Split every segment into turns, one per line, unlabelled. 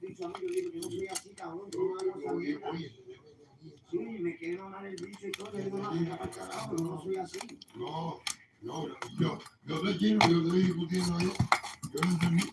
dicho a mí, yo digo, yo no soy así, cabrón, yo no hago esa mierda. Sí, me quiero mandar el bicho y todo, yo digo, no, venga para el carajo, yo no soy así.
No, yo te entiendo, yo te estoy discutiendo yo no entendí.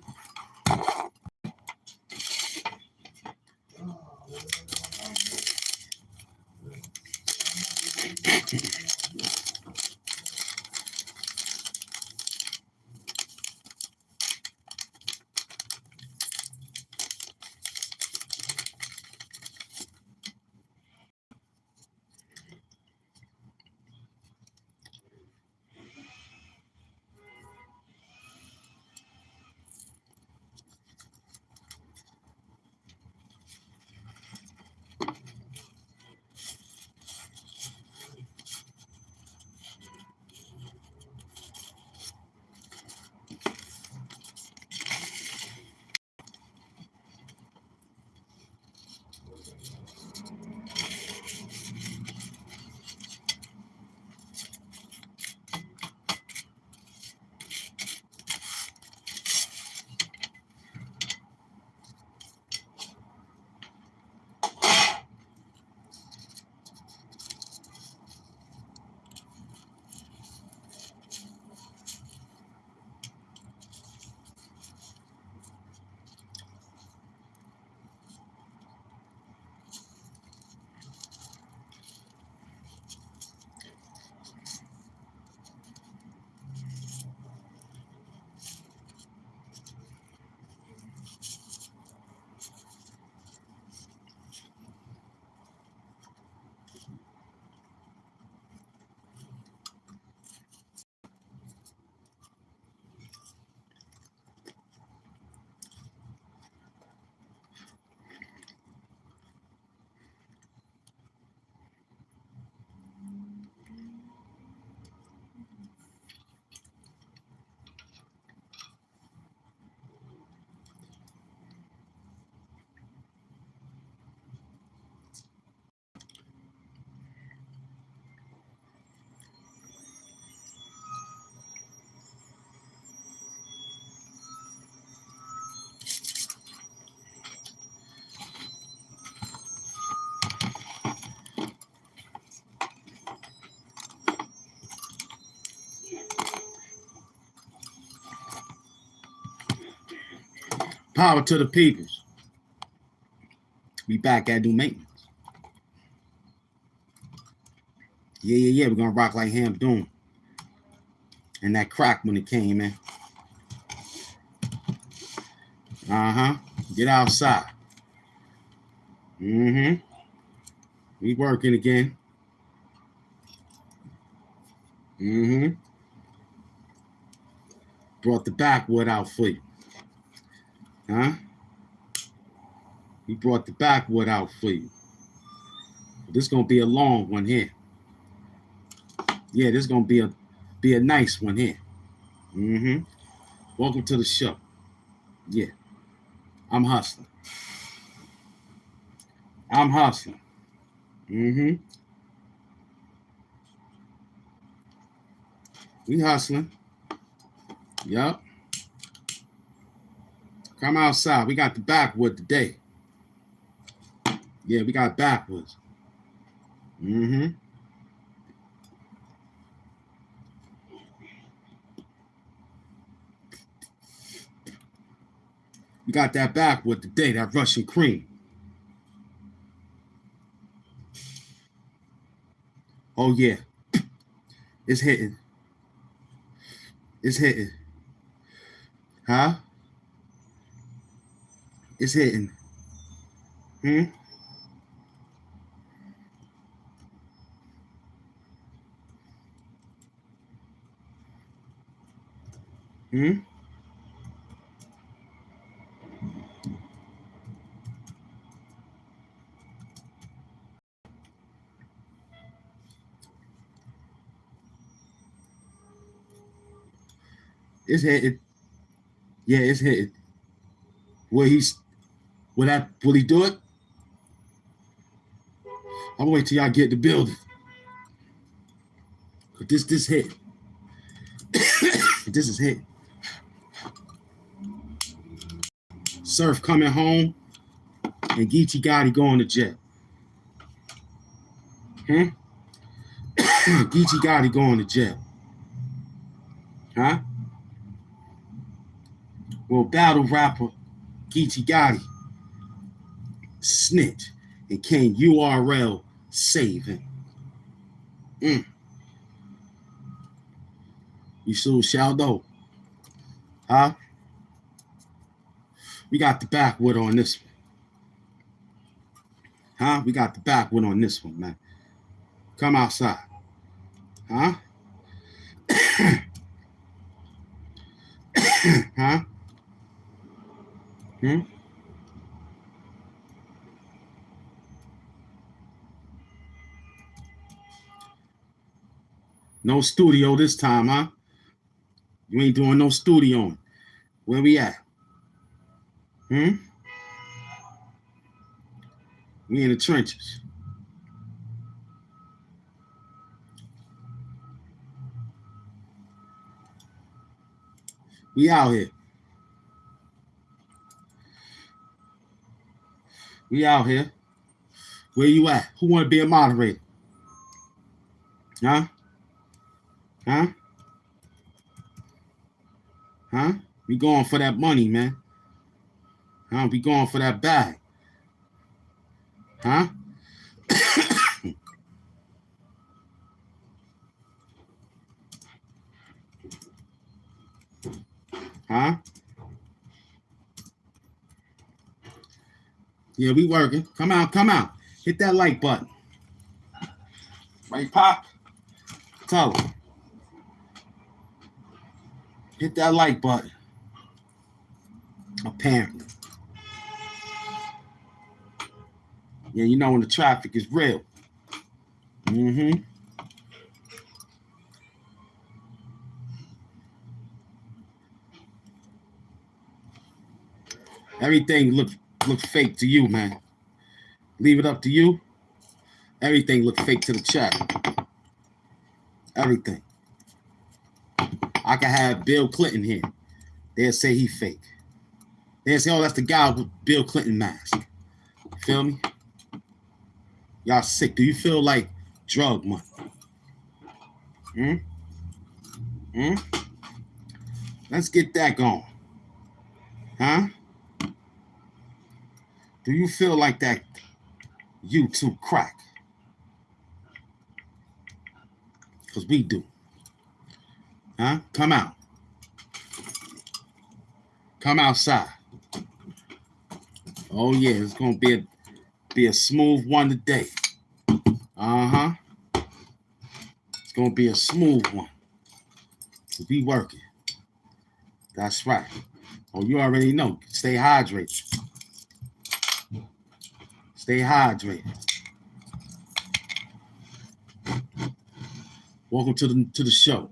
Power to the peoples. We back at new maintenance. Yeah. We're gonna rock like HAMP doing. And that crack when it came, man. Get outside. We working again. Brought the backwood out for you. We brought the backwood out for you. This is gonna be a long one here. Yeah, this is gonna be a nice one here. Welcome to the show. Yeah, I'm hustling. We hustling. Yup. Come outside. We got the backwood today. Yeah, we got backwoods. We got that backwood today, that Russian cream. Oh, yeah. It's hitting. It's hitting. Huh? It's hitting. It's hitting. Yeah, it's hitting. Will he do it? I'm gonna wait till y'all get in the building. This hit. This is hit. Surf coming home. and Geechee Gotti going to jail? Geechee Gotti going to jail. Huh? Well, battle rapper Geechee Gotti snitch, and can URL save him? You so shall know. Huh? We got the backwood on this one. Huh? We got the backwood on this one, man. Come outside. Huh? Huh? No studio this time, huh? You ain't doing no studio. Where we at? We in the trenches. We out here. We out here. Where you at? Who want to be a moderator? Huh? Huh? Huh? We going for that money, man. Huh? We going for that bag. Huh? Huh? Yeah, we working. Come out, come out. Hit that like button. Right, Pop? Tell him. Hit that like button. Apparently. Yeah, you know when the traffic is real. Everything looks fake to you, man. Leave it up to you. Everything looks fake to the chat. Everything. I can have Bill Clinton here. They'll say he fake. They'll say, oh, that's the guy with Bill Clinton mask. Feel me? Y'all sick. Do you feel like drug money? Let's get that going. Huh? Do you feel like that YouTube crack? Because we do. Huh? Come out. Come outside. Oh yeah, it's gonna be a smooth one today. It's gonna be a smooth one. We working. That's right. Oh, you already know. Stay hydrated. Stay hydrated. Welcome to the show.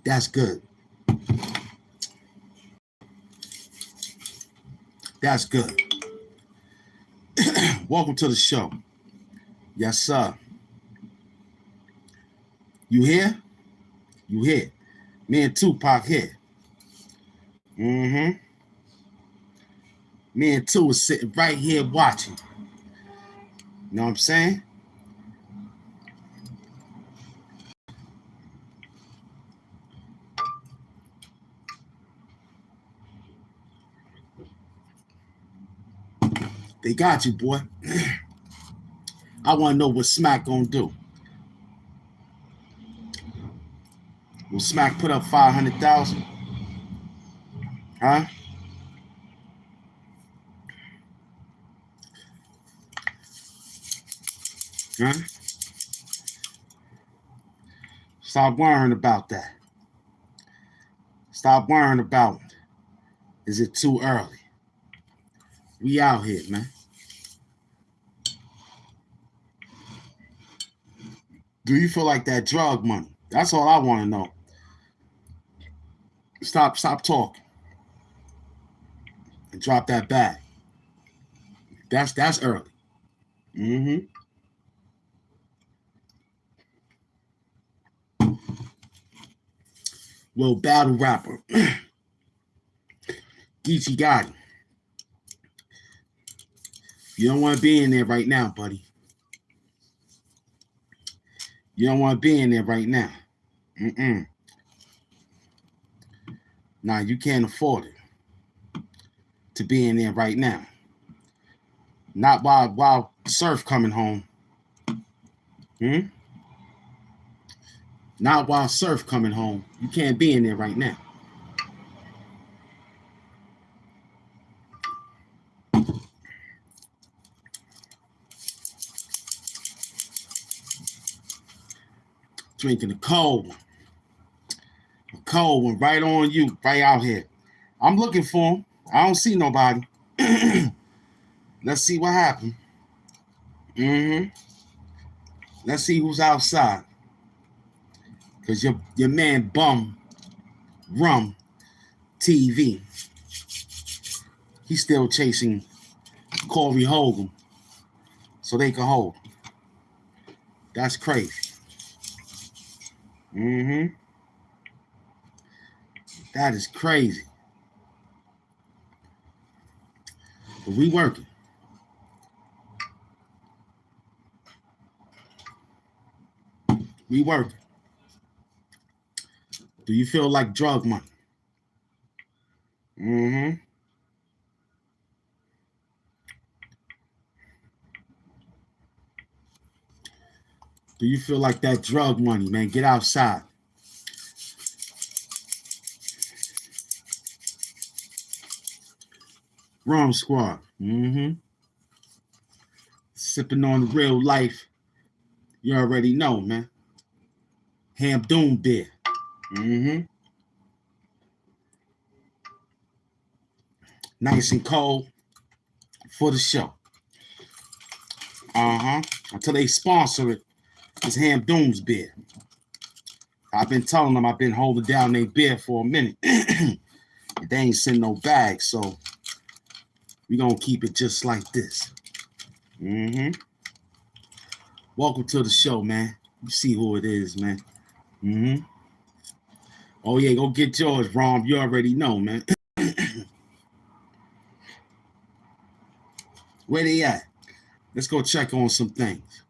That's good. That's good. Welcome to the show. Yes, sir. You here? You here? Me and Tupac here. Me and Two is sitting right here watching. You know what I'm saying? They got you, boy. I want to know what Smack gonna do. Will Smack put up 500,000? Huh? Huh? Stop worrying about that. Stop worrying about it. Is it too early? We out here, man. Do you feel like that drug money? That's all I want to know. Stop talking. And drop that bag. That's early. Well, battle rapper Gotti. You don't want to be in there right now, buddy. You don't want to be in there right now. Nah, you can't afford it to be in there right now. Not while Surf coming home. Not while Surf coming home. You can't be in there right now. Drinking a cold one right on you, right out here. I'm looking for him. I don't see nobody. Let's see what happened. Let's see who's outside. Because your man Bum Rum TV, he's still chasing Corey Hogan so they can hold him. That's crazy. That is crazy. But we working. We working. Do you feel like drug money? Do you feel like that drug money, man? Get outside. Rum Squad. Sipping on the real life. You already know, man. HAMP Doom beer. Nice and cold for the show. Until they sponsor it, it's HAMP Doom's beer. I've been telling them I've been holding down their beer for a minute. They ain't send no bag, so we gonna keep it just like this. Welcome to the show, man. You see who it is, man. Oh yeah, go get yours, Rom. You already know, man. Where they at? Let's go check on some things.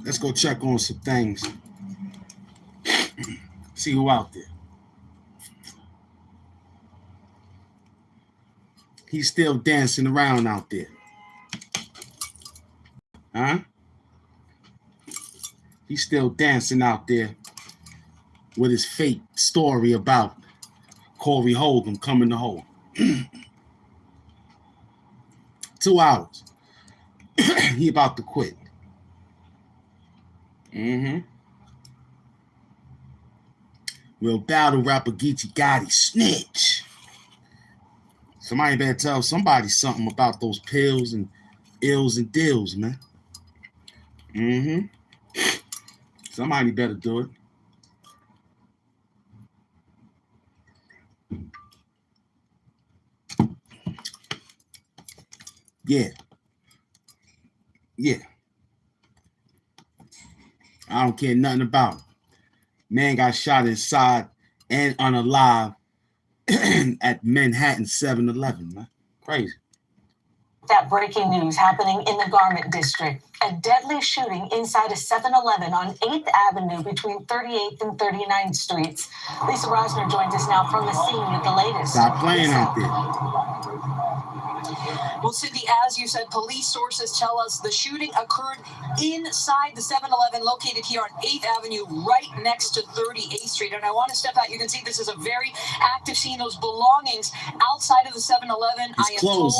Let's go check on some things. See who out there. He's still dancing around out there. He's still dancing out there with his fake story about Corey Hogan coming to hold. 2 hours. He about to quit. Well, battle rapper Gotti Snitch. Somebody better tell somebody something about those pills and ills and deals, man. Somebody better do it. Yeah. I don't care nothing about it. Man got shot inside and unalive at Manhattan 7-Eleven, man. Crazy.
That breaking news happening in the Garment District. A deadly shooting inside a 7-Eleven on 8th Avenue between 38th and 39th Streets. Lisa Rosner joins us now from the scene with the latest.
Stop playing out there.
Well, Cindy, as you said, police sources tell us the shooting occurred inside the 7-Eleven located here on 8th Avenue, right next to 38th Street. And I want to step out. You can see this is a very active scene. Those belongings outside of the 7-Eleven, I am told,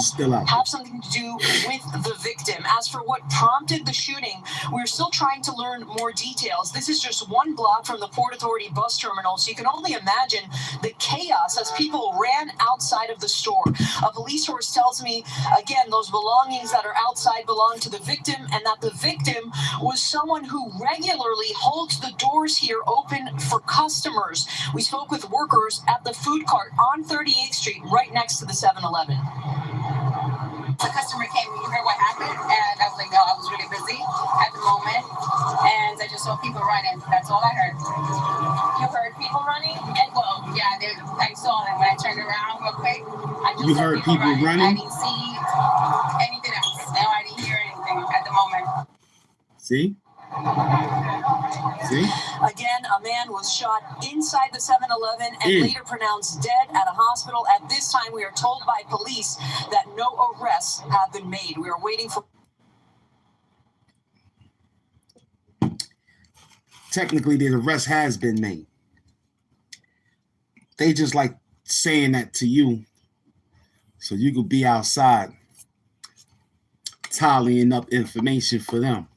have something to do with the victim. As for what prompted the shooting, we're still trying to learn more details. This is just one block from the Port Authority bus terminal, so you can only imagine the chaos as people ran outside of the store. A police source tells me, again, those belongings that are outside belong to the victim, and that the victim was someone who regularly holds the doors here open for customers. We spoke with workers at the food cart on 38th Street, right next to the 7-Eleven.
The customer came, you heard what happened? And I was like, no, I was really busy at the moment. And I just saw people running. That's all I heard.
You heard people running?
And well, yeah, I saw them when I turned around real quick. I just
You
saw
heard people
I
running?
didn't see anything else. No, I didn't hear anything at the moment.
See? See?
Again, a man was shot inside the 7-Eleven and later pronounced dead at a hospital. At this time, we are told by police that no arrests have been made. We are waiting for...
Technically, the arrest has been made. They just like saying that to you so you could be outside tallying up information for them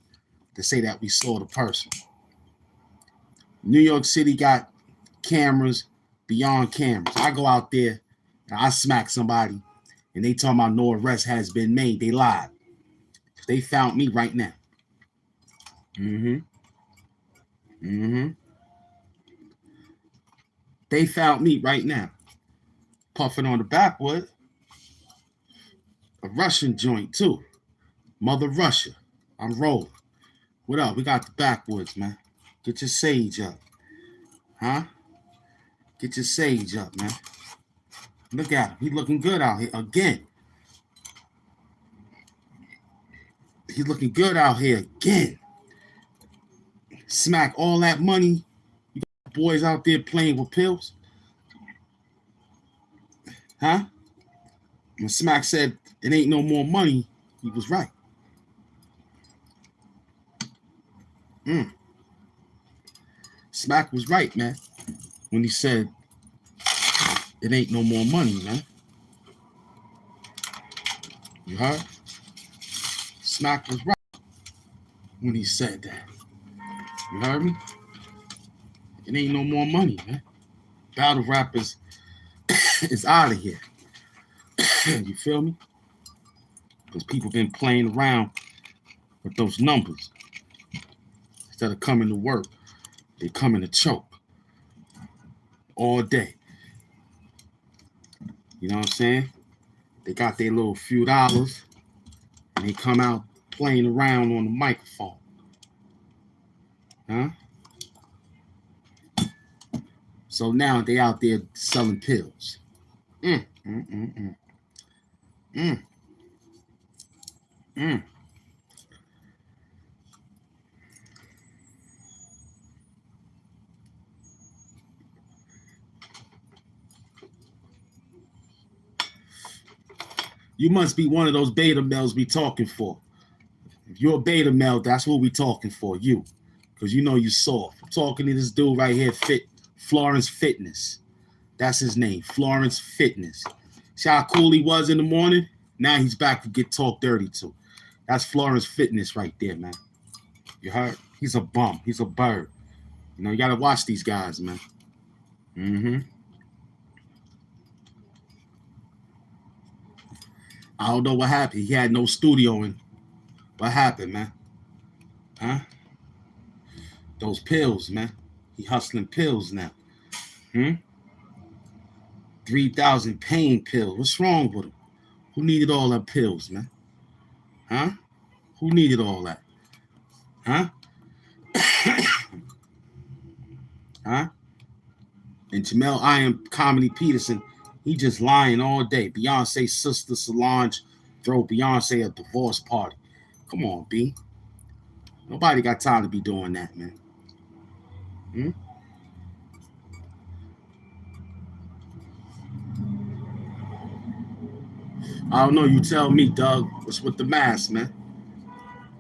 to say that we saw the person. New York City got cameras beyond cameras. I go out there and I smack somebody and they talking about no arrest has been made. They lied. They found me right now. They found me right now. Puffing on the backwood. A Russian joint too. Mother Russia. I'm rolling. What up? We got the backwoods, man. Get your sage up. Huh? Get your sage up, man. Look at him. He's looking good out here again. He's looking good out here again. Smack all that money. You got boys out there playing with pills. Huh? When Smack said it ain't no more money, he was right. Smack was right, man, when he said it ain't no more money, man. You heard? Smack was right when he said that. You heard me? It ain't no more money, man. Battle rappers is out of here. You feel me? Because people been playing around with those numbers. Instead of coming to work, they coming to choke all day. You know what I'm saying? They got their little few dollars and they come out playing around on the microphone. Huh? So now they out there selling pills. You must be one of those beta males we talking for. If you're a beta male, that's what we talking for, you. Because you know you soft. I'm talking to this dude right here, Florence Fitness. That's his name, Florence Fitness. See how cool he was in the morning? Now he's back to get talked dirty to. That's Florence Fitness right there, man. You heard? He's a bum. He's a bird. You know, you got to watch these guys, man. I don't know what happened. He had no studio in. What happened, man? Huh? Those pills, man. He hustling pills now. 3,000 pain pills. What's wrong with him? Who needed all them pills, man? Huh? Who needed all that? Huh? Huh? And Jamel Iron Comedy Peterson, he just lying all day. Beyonce's sister Solange throw Beyonce a divorce party. Come on, B. Nobody got time to be doing that, man. I don't know. You tell me, Doug. What's with the mask, man?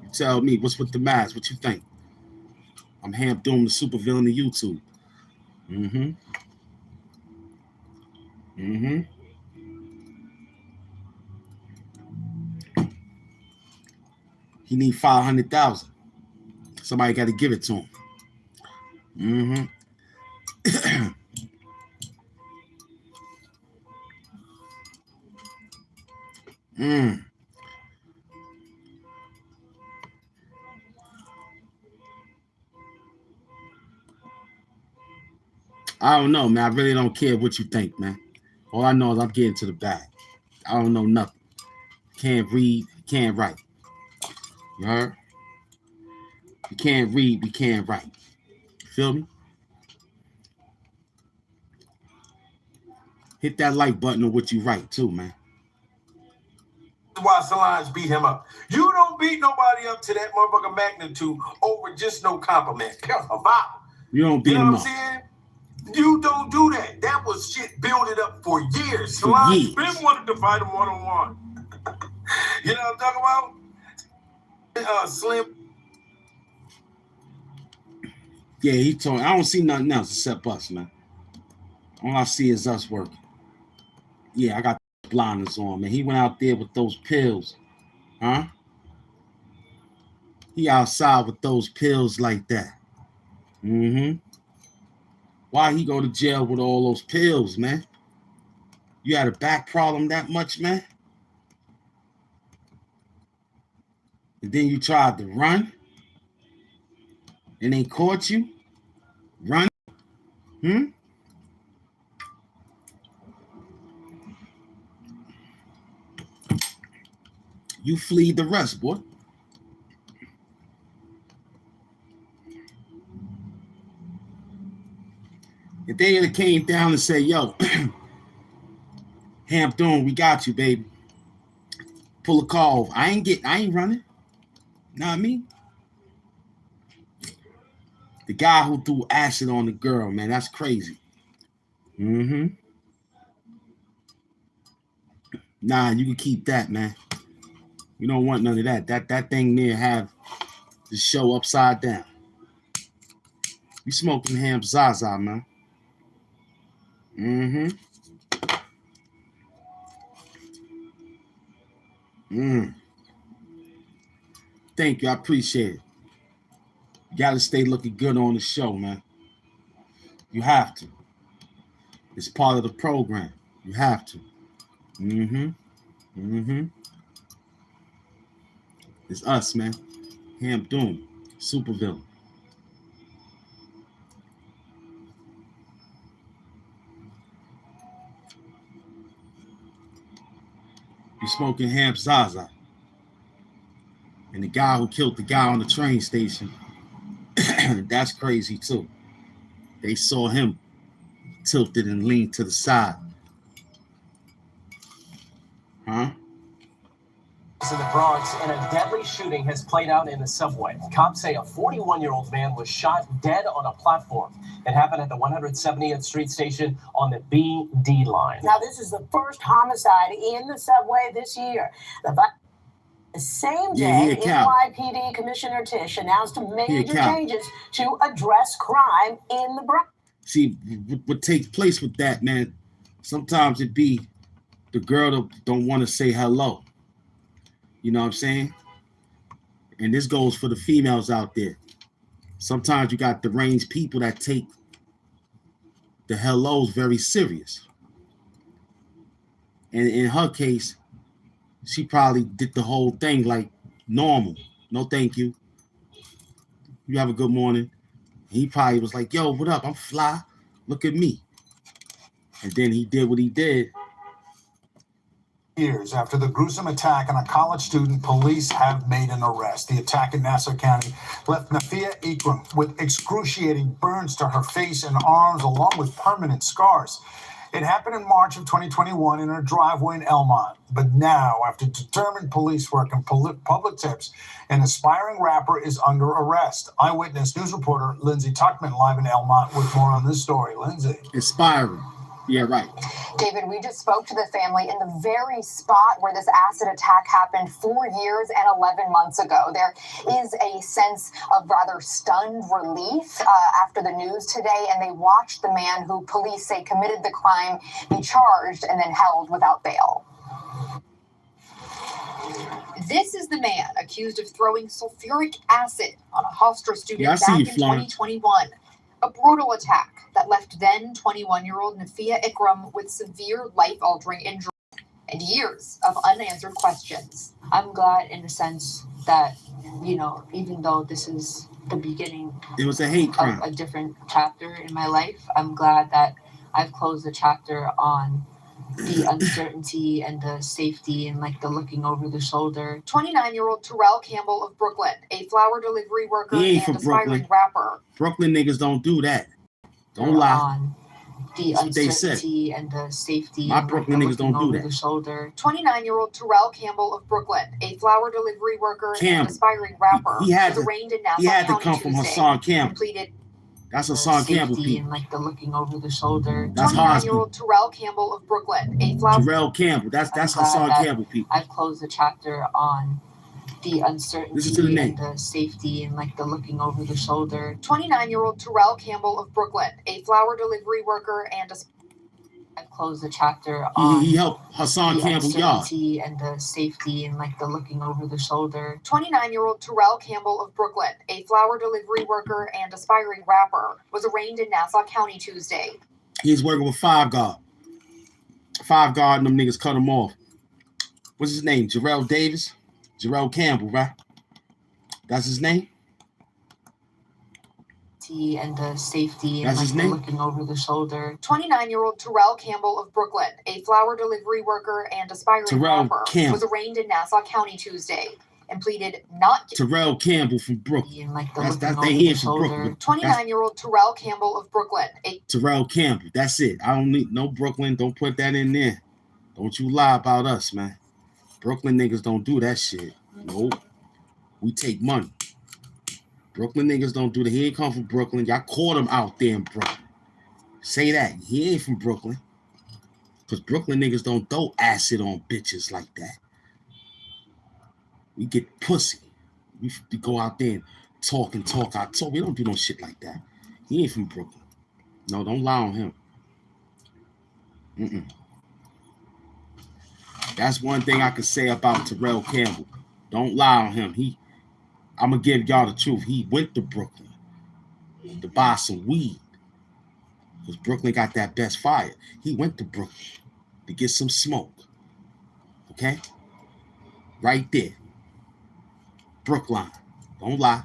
You tell me. What's with the mask? What you think? I'm Hamp Doom, the supervillain of YouTube. He need 500,000. Somebody got to give it to him. I don't know, man. I really don't care what you think, man. All I know is I'm getting to the bag. I don't know nothing. Can't read, can't write. You heard? You can't read, we can't write. Feel me? Hit that like button on what you write too, man.
Why Solange beat him up. You don't beat nobody up to that motherfucking magnitude over just no compliment.
You don't beat
You know
him
what
up.
I'm saying? You don't do that. That was shit building up for years.
For
Solange
years.
been wanted to fight him one-on-one. You know what I'm talking about? Slim.
Yeah, he told. I don't see nothing else except us, man. All I see is us working. Yeah, I got blinders on, man. He went out there with those pills, huh? He outside with those pills like that. Mm-hmm. Why he go to jail with all those pills, man? You had a back problem that much, man? And then you tried to run? And they caught you? Run? You flee the rest, boy. If they had came down and said, yo, HAMP doing, we got you, baby. Pull a call off. I ain't running. Not me. The guy who threw acid on the girl, man, that's crazy. Mm-hmm. Nah, you can keep that, man. You don't want none of that. That thing there have the show upside down. You smoking HAMP Zaza, man. Mm-hmm. Thank you. I appreciate it. You gotta stay looking good on the show, man. You have to. It's part of the program. You have to. Mm-hmm. Mm-hmm. It's us, man. HAMP Doom. Supervillain. You smoking HAMP Zaza. And the guy who killed the guy on the train station, that's crazy too. They saw him tilted and leaned to the side. Huh?
In the Bronx, and a deadly shooting has played out in the subway. Cops say a 41-year-old man was shot dead on a platform. It happened at the 170th Street station on the BD line.
Now, this is the first homicide in the subway this year. The same day, NYPD Commissioner Tisch announced major changes to address crime in the Bronx.
See, what takes place with that, man, sometimes it be the girl that don't want to say hello. You know what I'm saying? And this goes for the females out there. Sometimes you got deranged people that take the hellos very serious. And in her case, she probably did the whole thing like normal. No, thank you. You have a good morning. He probably was like, yo, what up? I'm fly. Look at me. And then he did what he did.
Years after the gruesome attack on a college student, police have made an arrest. The attack in Nassau County left Nafia Ikram with excruciating burns to her face and arms, along with permanent scars. It happened in March of 2021 in her driveway in Elmont. But now, after determined police work and public tips, an aspiring rapper is under arrest. Eyewitness news reporter Lindsay Tuckman live in Elmont with more on this story. Lindsay.
Aspiring. Yeah, right.
David, we just spoke to the family in the very spot where this acid attack happened 4 years and 11 months ago. There is a sense of rather stunned relief after the news today, and they watched the man who police say committed the crime be charged and then held without bail. This is the man accused of throwing sulfuric acid on a Hofstra student back in 2021. A brutal attack that left then 21-year-old Nafia Ikram with severe life-altering injuries and years of unanswered questions.
I'm glad in the sense that, you know, even though this is the beginning
it was a hate crime,
of a different chapter in my life, I'm glad that I've closed the chapter on the uncertainty and the safety and like the looking over the shoulder.
29-year-old Terrell Campbell of Brooklyn, a flower delivery worker
He ain't
and
from Brooklyn.
aspiring rapper.
Brooklyn niggas don't do that. Don't lie.
On the
That's what they said.
uncertainty and the safety.
My
and
Brooklyn
like
niggas
the looking
don't do
over
that.
the shoulder.
29-year-old Terrell Campbell of Brooklyn, a flower delivery worker and aspiring rapper,
He had
was
to,
arraigned in Nassau
he had to
County
come from
Tuesday,
Hassan Campbell.
completed
That's Hassan Campbell
safety
people.
and like the looking over the shoulder.
That's Haas people.
29-year-old Terrell Campbell of Brooklyn, a flower.
Terrell Campbell. That's Hassan Campbell people.
I've closed the chapter on the uncertainty and the safety and like the looking over the shoulder.
29-year-old Terrell Campbell of Brooklyn, a flower delivery worker and
I've closed the chapter on
he helped Hassan Campbell yard.
uncertainty and the safety and like the looking over the shoulder.
29-year-old Terrell Campbell of Brooklyn, a flower delivery worker and aspiring rapper, was arraigned in Nassau County Tuesday.
He's working with Five Guard. Five Guard and them niggas cut him off. What's his name? Jarrell Davis? Jarrell Campbell, right? That's his name?
And the safety
That's
and
his
like
name?
the looking over the shoulder.
29-year-old Terrell Campbell of Brooklyn, a flower delivery worker and aspiring
Terrell
rapper,
Campbell.
was arraigned in Nassau County Tuesday and pleaded not guilty.
Terrell Campbell from Brooklyn.
And like the
That's
looking
they
over
here
the
from Brooklyn.
shoulder.
29-year-old Terrell Campbell of Brooklyn, a
Terrell Campbell. That's it. I don't need no Brooklyn. Don't put that in there. Don't you lie about us, man. Brooklyn niggas don't do that shit. Nope. We take money. Brooklyn niggas don't do that. He ain't come from Brooklyn. Y'all caught him out there in Brooklyn. Say that. He ain't from Brooklyn. Because Brooklyn niggas don't throw acid on bitches like that. We get pussy. We go out there and talk. We don't do no shit like that. He ain't from Brooklyn. No, don't lie on him. That's one thing I could say about Terrell Campbell. Don't lie on him. I'm going to give y'all the truth. He went to Brooklyn to buy some weed. Because Brooklyn got that best fire. He went to Brooklyn to get some smoke. Okay? Right there. Brookline. Don't lie.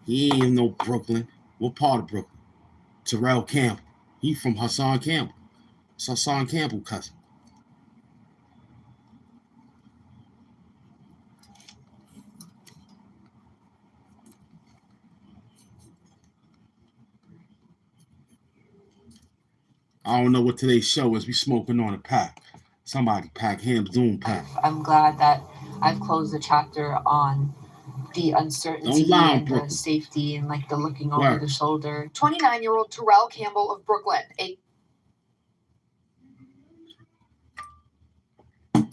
He ain't no Brooklyn. What part of Brooklyn? Terrell Campbell. He from Hassan Campbell. It's Hassan Campbell cousin. I don't know what today's show is. We smoking on a pack. Somebody pack him, Zoom pack.
I'm glad that I've closed the chapter on the uncertainty and the safety and like the looking over the shoulder.
29-year-old Terrell Campbell of Brooklyn,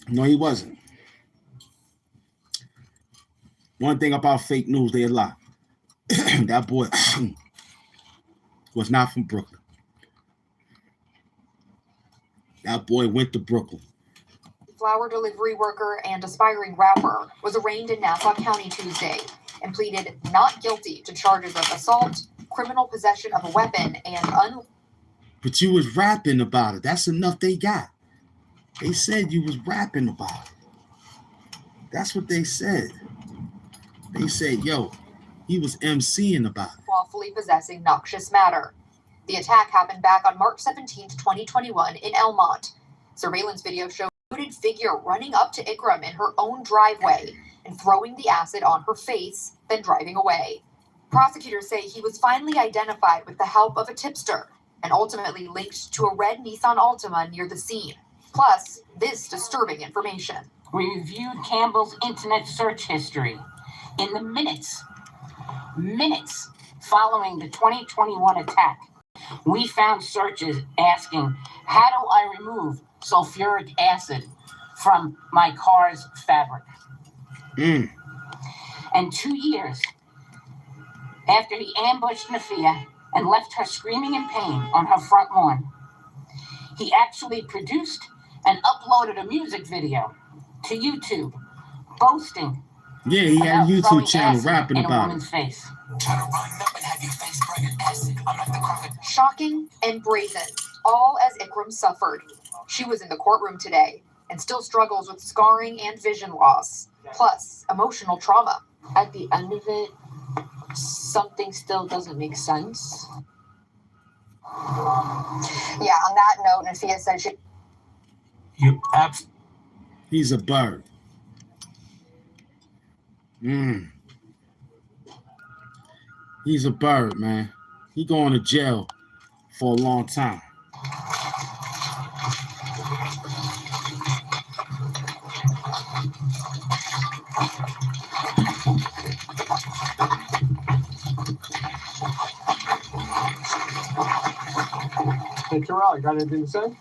No, he wasn't. One thing about fake news, they lie. That boy was not from Brooklyn. That boy went to Brooklyn.
flower delivery worker and aspiring rapper, was arraigned in Nassau County Tuesday and pleaded not guilty to charges of assault, criminal possession of a weapon, and
But you was rapping about it. That's enough they got. They said you was rapping about it. That's what they said. They said, yo, he was MCing about it.
lawfully possessing noxious matter. The attack happened back on March 17, 2021 in Elmont. Surveillance video showed a hooded figure running up to Ikram in her own driveway and throwing the acid on her face, then driving away. Prosecutors say he was finally identified with the help of a tipster and ultimately linked to a red Nissan Altima near the scene. Plus, this disturbing information.
We reviewed Campbell's internet search history. In the minutes following the 2021 attack, we found searches asking, how do I remove sulfuric acid from my car's fabric? And 2 years after he ambushed Nafia and left her screaming in pain on her front lawn, he actually produced and uploaded a music video to YouTube, boasting.
Yeah, he had a YouTube channel rapping about it.
Face.
Shocking and brazen, all as Ikram suffered. She was in the courtroom today and still struggles with scarring and vision loss, plus emotional trauma.
At the end of it, something still doesn't make sense.
Yeah, on that note, Nafia said she...
He's a bird. He's a bird, man. He going to jail for a long time.
Hey, Terrell, you got anything to say?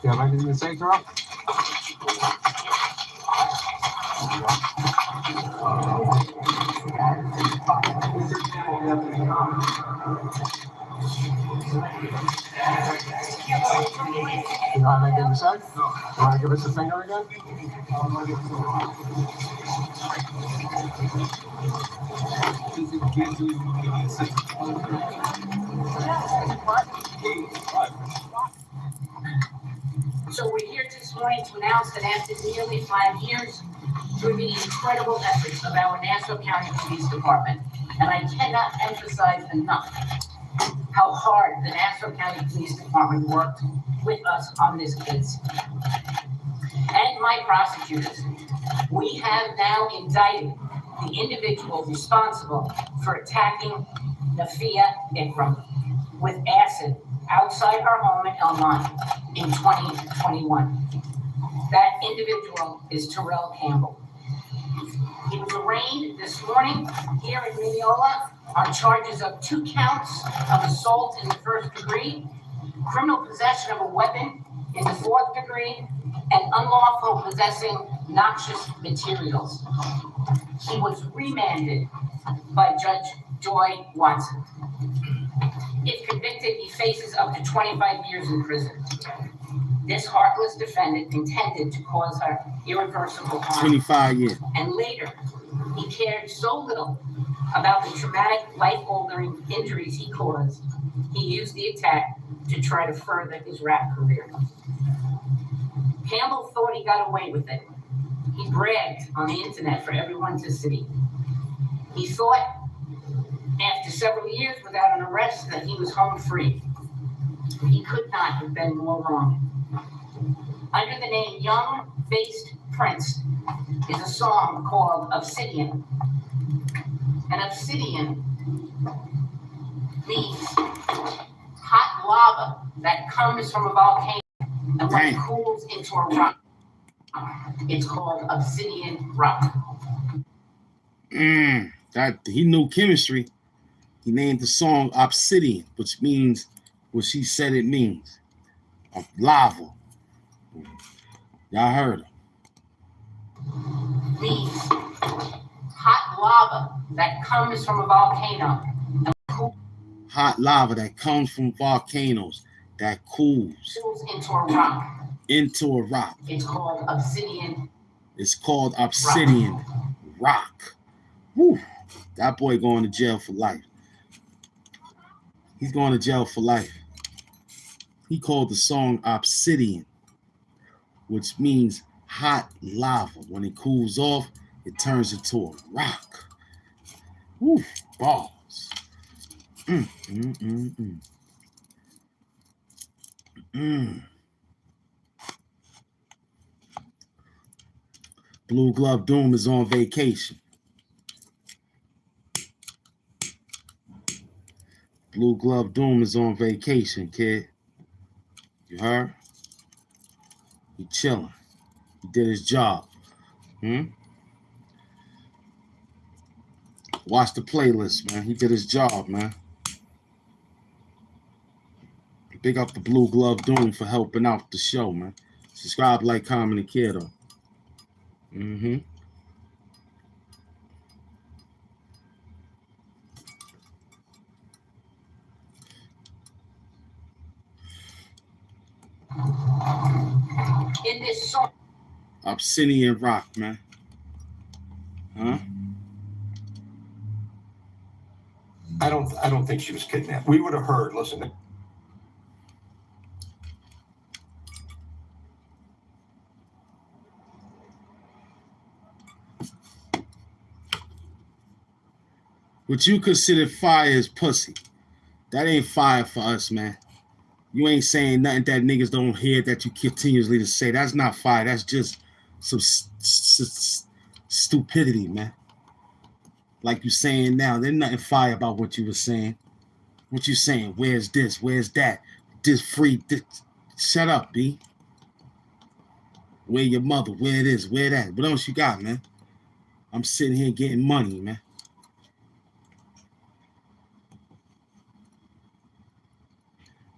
You have anything to say, Terrell? You don't have anything to say? You want to give us a finger again?
So we're here this morning to announce that after nearly 5 years, through the incredible efforts of our Nassau County Police Department, and I cannot emphasize enough how hard the Nassau County Police Department worked with us on this case. And my prosecutors, we have now indicted the individual responsible for attacking Nafia Ikram with acid outside her home in Elmont in 2021. That individual is Terrell Campbell. He was arraigned this morning here in Mineola on charges of 2 counts of assault in the 1st degree, criminal possession of a weapon in the 4th degree, and unlawful possessing noxious materials. He was remanded by Judge Joy Watson. If convicted, he faces up to 25 years in prison. This heartless defendant intended to cause her irreversible harm.
25 years.
And later, he cared so little about the traumatic, life-altering injuries he caused, he used the attack to try to further his rap career. Campbell thought he got away with it. He bragged on the internet for everyone to see. He thought, after several years without an arrest, that he was home free. He could not have been more wrong. Under the name Young Based Prince is a song called Obsidian. And obsidian means hot lava that comes from a volcano, and when it cools into a rock, it's called obsidian rock.
That he knew chemistry. He named the song Obsidian, which means what she said it means. Lava. Y'all heard her.
Means hot lava that comes from a volcano.
Hot lava that comes from volcanoes that cools
into a rock.
Into a rock.
It's called obsidian.
It's called obsidian rock. Woo. That boy going to jail for life. He's going to jail for life. He called the song Obsidian, which means hot lava. When it cools off, it turns into a rock. Woo, balls. Blue Glove Doom is on vacation. Blue Glove Doom is on vacation, kid. You heard? He chilling. He did his job. Watch the playlist, man. He did his job, man. Big up the Blue Glove Doom for helping out the show, man. Subscribe, like, comment, and care, though.
In this song,
Obsidian rock, man. Huh?
I don't think she was kidnapped. We would have heard, listen.
What you consider fire is pussy. That ain't fire for us, man. You ain't saying nothing that niggas don't hear that you continuously to say. That's not fire. That's just some stupidity, man. Like you saying now, there's nothing fire about what you were saying. What you saying? Where's this? Where's that? This free. This. Shut up, B. Where your mother? Where it is? Where that? What else you got, man? I'm sitting here getting money, man.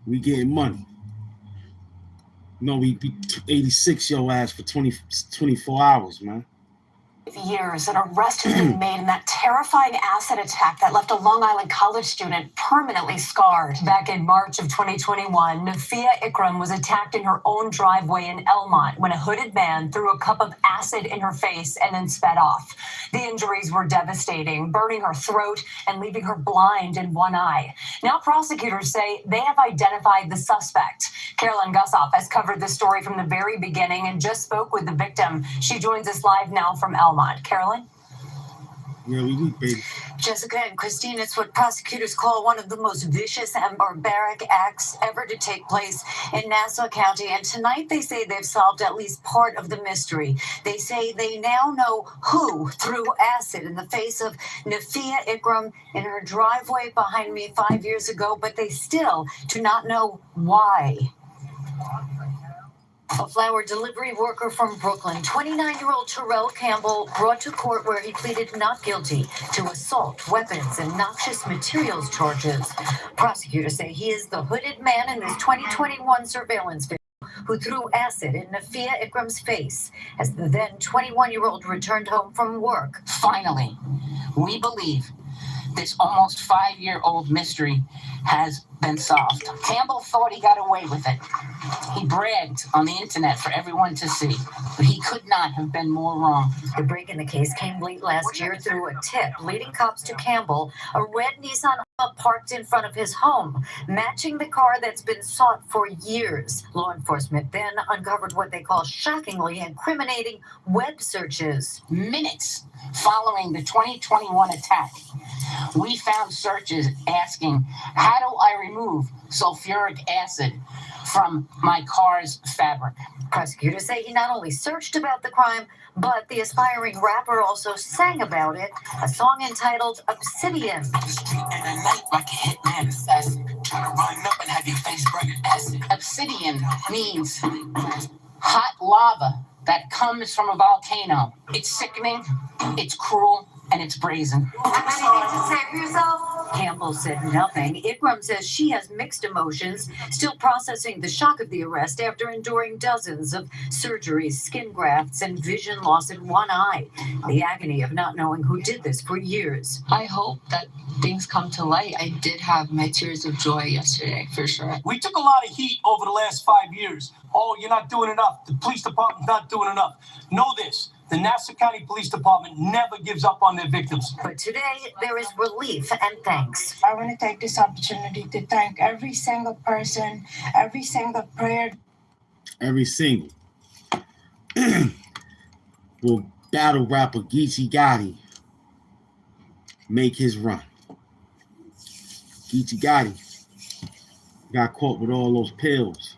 We getting money. No, we 86 your ass for 24 hours, man.
Years, an arrest has been made in that terrifying acid attack that left a Long Island college student permanently scarred. Back in March of 2021, Nafia Ikram was attacked in her own driveway in Elmont when a hooded man threw a cup of acid in her face and then sped off. The injuries were devastating, burning her throat and leaving her blind in one eye. Now prosecutors say they have identified the suspect. Carolyn Gussoff has covered this story from the very beginning and just spoke with the victim. She joins us live now from Elmont. Carolyn?
Yeah, we weak, baby.
Jessica and Christine, it's what prosecutors call one of the most vicious and barbaric acts ever to take place in Nassau County. And tonight they say they've solved at least part of the mystery. They say they now know who threw acid in the face of Nafia Ikram in her driveway behind me 5 years ago, but they still do not know why. A flower delivery worker from Brooklyn, 29-year-old Terrell Campbell, brought to court where he pleaded not guilty to assault, weapons, and noxious materials charges. Prosecutors say he is the hooded man in this 2021 surveillance video who threw acid in Nafia Ikram's face as the then 21-year-old returned home from work.
Finally, we believe this almost 5-year-old mystery has been solved. Campbell thought he got away with it. He bragged on the internet for everyone to see, but he could not have been more wrong.
The break in the case came late last year through a tip leading cops to Campbell, a red Nissan parked in front of his home, matching the car that's been sought for years. Law enforcement then uncovered what they call shockingly incriminating web searches.
Minutes following the 2021 attack, we found searches asking, how do I remove sulfuric acid from my car's fabric?
Prosecutors say he not only searched about the crime, but the aspiring rapper also sang about it, a song entitled Obsidian.
Obsidian means hot lava that comes from a volcano. It's sickening, it's cruel, and it's brazen.
Anything to say for yourself? Campbell said nothing. Ikram says she has mixed emotions, still processing the shock of the arrest after enduring dozens of surgeries, skin grafts, and vision loss in one eye. The agony of not knowing who did this for years.
I hope that things come to light. I did have my tears of joy yesterday, for sure.
We took a lot of heat over the last 5 years. Oh, you're not doing enough. The police department's not doing enough. Know this. The Nassau County Police Department never gives up on their victims.
But today, there is relief and thanks.
I want to take this opportunity to thank every single person, every single prayer.
Every single. Will battle rapper Gotti make his run? Gotti got caught with all those pills.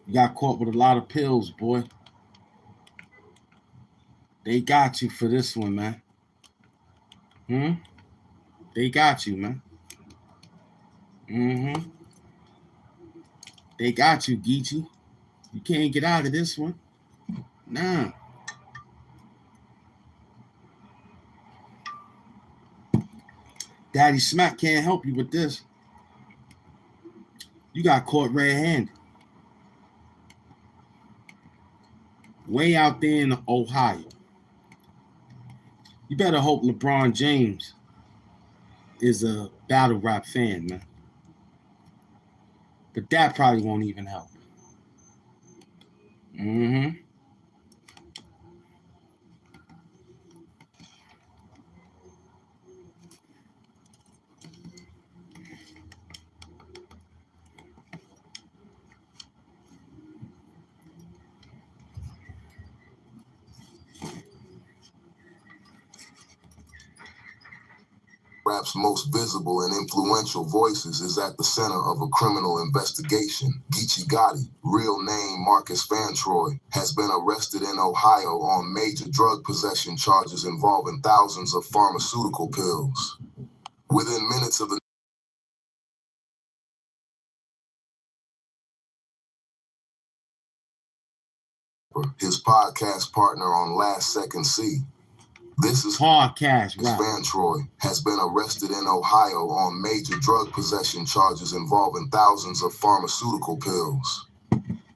You got caught with a lot of pills, boy. They got you for this one, man. They got you, man. They got you, Geechee. You can't get out of this one. Nah. Daddy Smack can't help you with this. You got caught red-handed. Way out there in Ohio. You better hope LeBron James is a battle rap fan, man. But that probably won't even help.
rap's most visible and influential voices, is at the center of a criminal investigation. Geechee Gotti, real name Marcus Fantroy, has been arrested in Ohio on major drug possession charges involving thousands of pharmaceutical pills. Within minutes of the his podcast partner on Last Second C. This is
podcast, right?
Van Troy has been arrested in Ohio on major drug possession charges involving thousands of pharmaceutical pills.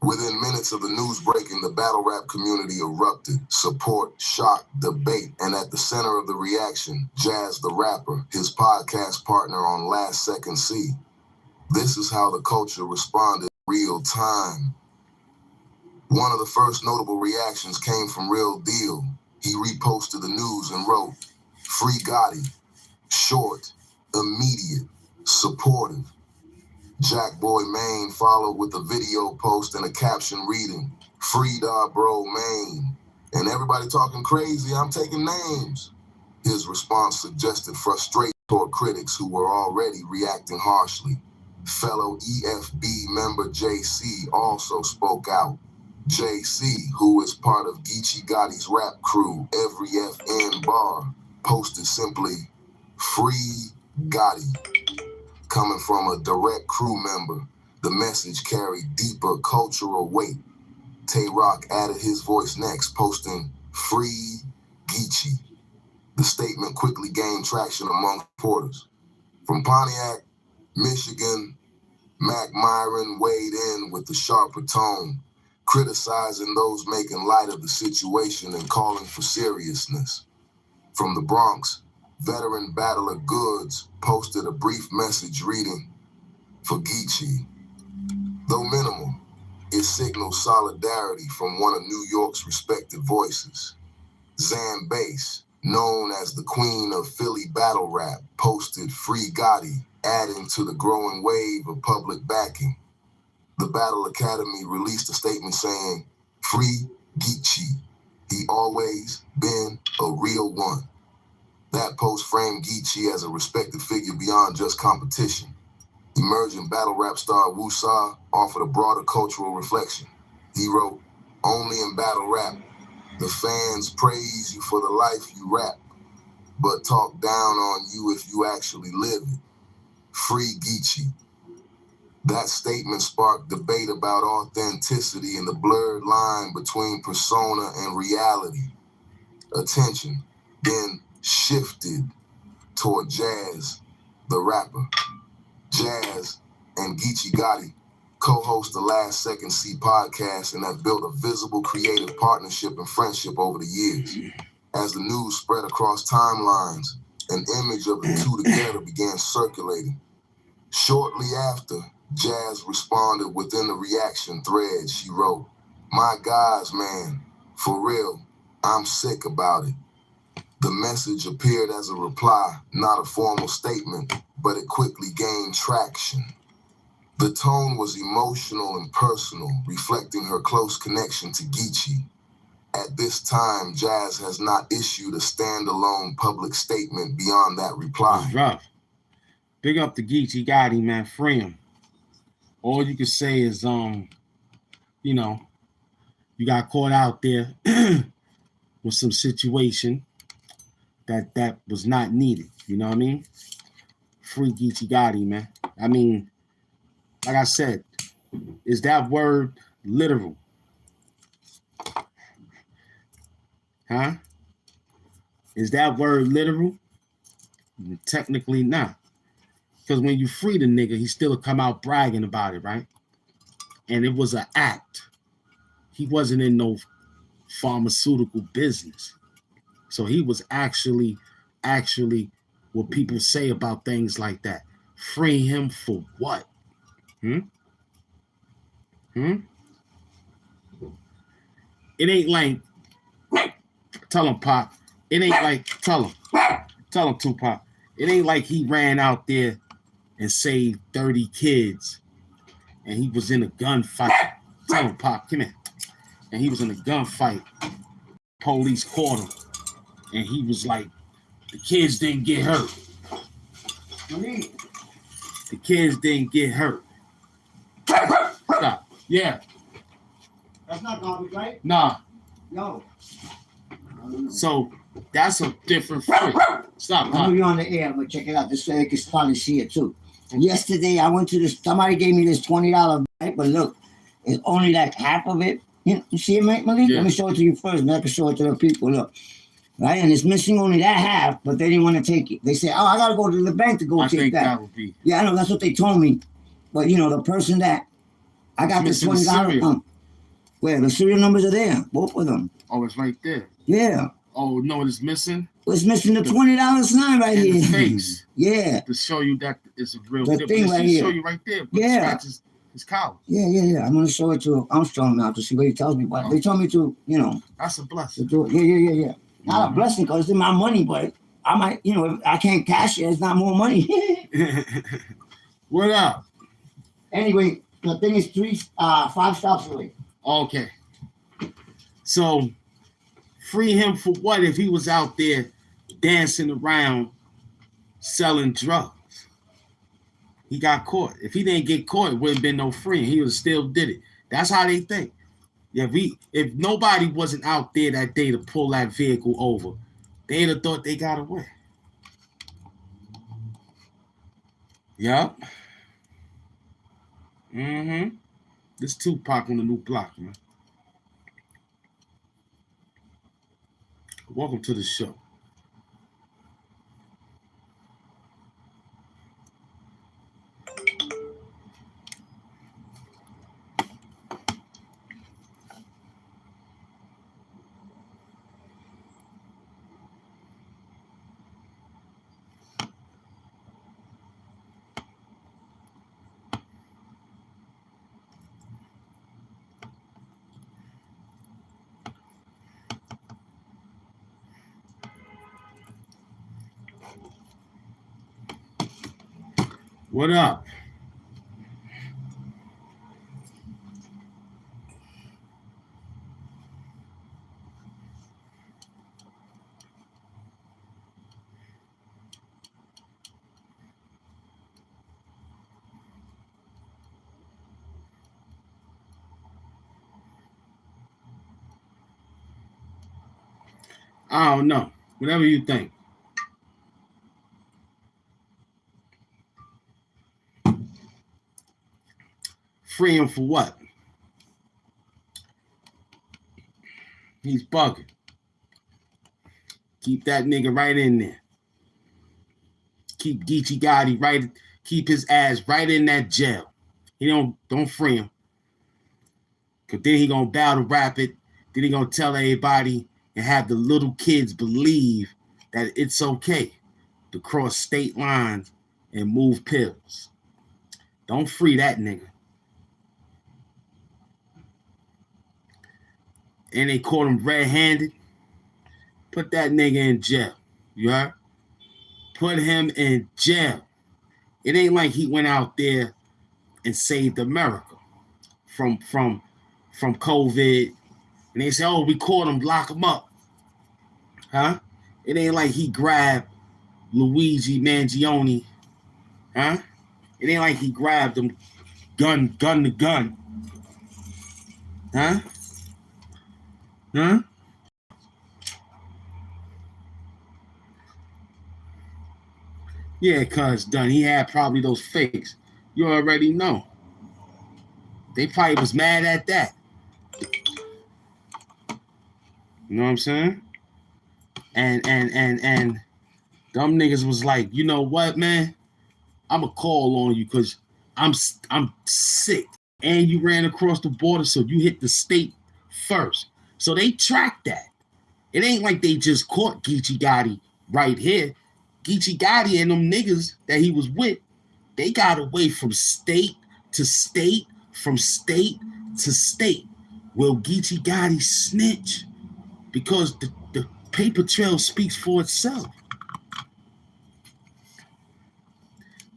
Within minutes of the news breaking, the battle rap community erupted. Support, shock, debate, and at the center of the reaction, Jazz the Rapper, his podcast partner on Last Second C. This is how the culture responded real time. One of the first notable reactions came from Real Deal. He reposted the news and wrote, "Free Gotti, short, immediate, supportive." Jack Boy Maine followed with a video post and a caption reading, "Free dog bro Maine. And everybody talking crazy, I'm taking names." His response suggested frustration toward critics who were already reacting harshly. Fellow EFB member JC also spoke out. JC, who is part of Geechee Gotti's rap crew, Every FN Bar, posted simply, "Free Gotti." Coming from a direct crew member, the message carried deeper cultural weight. Tay Rock added his voice next, posting, "Free Geechee." The statement quickly gained traction among supporters. From Pontiac, Michigan, Mac Myron weighed in with the sharper tone, criticizing those making light of the situation and calling for seriousness. From the Bronx, veteran battler Goods posted a brief message reading, "For Geechee." Though minimal, it signals solidarity from one of New York's respected voices. Zan Bass, known as the queen of Philly battle rap, posted "Free Gotti," adding to the growing wave of public backing. The Battle Academy released a statement saying, "Free Geechee. He always been a real one." That post framed Geechee as a respected figure beyond just competition. Emerging battle rap star Wusa offered a broader cultural reflection. He wrote, "Only in battle rap, the fans praise you for the life you rap, but talk down on you if you actually live it. Free Geechee." That statement sparked debate about authenticity and the blurred line between persona and reality. Attention then shifted toward Jazz the Rapper. Jazz and Geechee Gotti co-host the Last Second C podcast and have built a visible creative partnership and friendship over the years. As the news spread across timelines, an image of the two together began circulating. Shortly after, Jazz responded within the reaction thread. She wrote, "My guys, man, for real, I'm sick about it." The message appeared as a reply, not a formal statement, but it quickly gained traction. The tone was emotional and personal, reflecting her close connection to Geechee. At this time, Jazz has not issued a standalone public statement beyond that reply.
It's rough. Big up to Geechee Gotti, man. Free him. All you can say is, you know, you got caught out there with some situation that was not needed. You know what I mean? Free Geechee Gotti, man. I mean, like I said, is that word literal? Huh? Is that word literal? Technically not. Because when you free the nigga, he still come out bragging about it, right? And it was an act. He wasn't in no pharmaceutical business. So he was actually what people say about things like that. Free him for what? It ain't like, tell him, Pop. It ain't like, tell him, Tupac. It ain't like he ran out there and saved 30 kids and he was in a gunfight. Tell him, Pop, come here. And he was in a gunfight. Police caught him. And he was like, the kids didn't get hurt. The kids didn't get hurt. Stop. Yeah.
That's not garbage, right?
Nah.
No.
So that's a different freak. Stop.
I know you're on the air, but check it out. This way you can probably see it too. Yesterday, I went to this. Somebody gave me this $20 bag, but look, it's only like half of it. You see it, Malik?
Yeah.
Let me show it to you first, and I can show it to the people. Look, right, and it's missing only that half, but they didn't want to take it. They said, "Oh, I gotta go to the bank to go take that."
That would be.
Yeah, I know that's what they told me, but the person that I got this $20 where the serial numbers are there, both of them.
Oh, it's right there.
Yeah.
Oh no, it's missing.
It's missing the $20 sign right here.
The face.
Yeah.
To show you that it's a real
The thing right here.
Show you right there.
Yeah.
His collar.
Yeah. I'm gonna show it to Armstrong now to see what he tells me. But they told me to,
That's a blessing.
To do it. Yeah. Not a blessing because it's in my money, but I might, if I can't cash it, it's not more money.
What up?
Anyway, the thing is 5 stops away.
Okay. So free him for what if he was out there dancing around selling drugs? He got caught. If he didn't get caught, it wouldn't have been no free. He would have still did it. That's how they think. Yeah, if nobody wasn't out there that day to pull that vehicle over, they'd have thought they got away. Yup. Mm-hmm. This Tupac on the new block, man. Welcome to the show. What up? I don't know. Whatever you think. Free him for what? He's bugging. Keep that nigga right in there. Keep Geechee Gotti right. Keep his ass right in that jail. He don't free him. Cause then he gonna battle rap it. Then he gonna tell everybody and have the little kids believe that it's okay to cross state lines and move pills. Don't free that nigga. And they caught him red-handed. Put that nigga in jail. You heard? Put him in jail. It ain't like he went out there and saved America from COVID. And they say, oh, we caught him, lock him up. Huh? It ain't like he grabbed Luigi Mangione. Huh? It ain't like he grabbed him gun to gun. Huh? Huh? Yeah, cuz done. He had probably those fakes. You already know. They probably was mad at that. You know what I'm saying? And them niggas was like, you know what, man? I'ma call on you because I'm sick. And you ran across the border, so you hit the state first. So they tracked that. It ain't like they just caught Geechee Gotti right here. Geechee Gotti and them niggas that he was with, they got away from state to state, from state to state. Will Geechee Gotti snitch? Because the paper trail speaks for itself.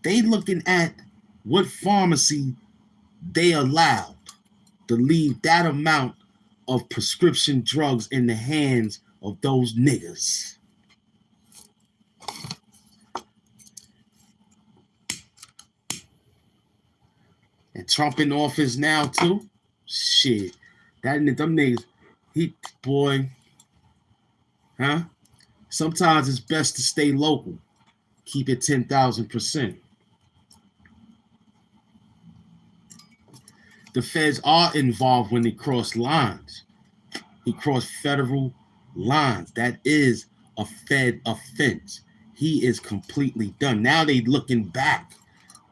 They looking at what pharmacy they allowed to leave that amount of prescription drugs in the hands of those niggas. Trump in office now too. Shit. Them niggas, boy. Huh? Sometimes it's best to stay local. Keep it 10,000%. The feds are involved when they cross lines. He crossed federal lines. That is a Fed offense. He is completely done. Now they looking back.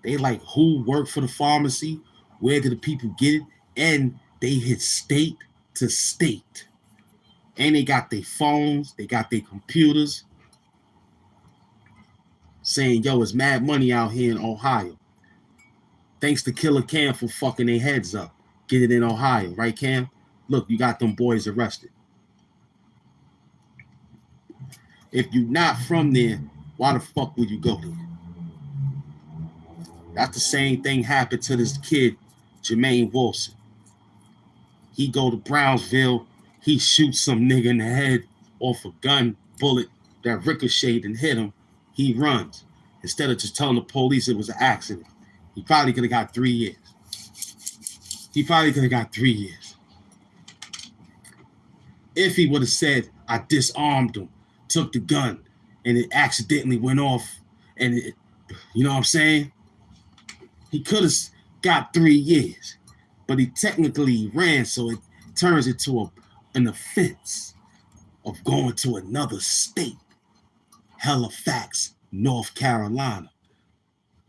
They like, who worked for the pharmacy? Where did the people get it? And they hit state to state. And they got their phones. They got their computers. Saying, yo, it's mad money out here in Ohio. Thanks to Killer Cam for fucking their heads up. Get it in Ohio, right, Cam? Look, you got them boys arrested. If you're not from there, why the fuck would you go there? That's the same thing happened to this kid, Jermaine Wilson. He go to Brownsville, he shoots some nigga in the head off a gun bullet that ricocheted and hit him. He runs. Instead of just telling the police it was an accident. He probably could have got 3 years. If he would have said, I disarmed him, took the gun, and it accidentally went off, and it, you know what I'm saying? He could have got 3 years, but he technically ran, so it turns into an offense of going to another state. Halifax, North Carolina.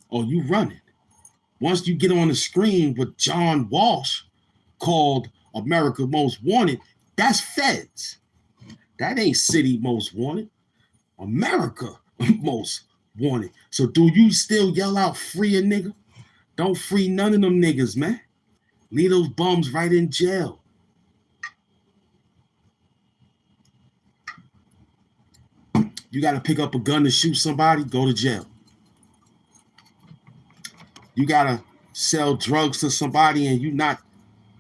Oh, you running. Once you get on the screen with John Walsh called America Most Wanted, that's feds. That ain't city most wanted. America most wanted. So do you still yell out free a nigga? Don't free none of them niggas, man. Leave those bums right in jail. You got to pick up a gun to shoot somebody, go to jail. You got to sell drugs to somebody and you not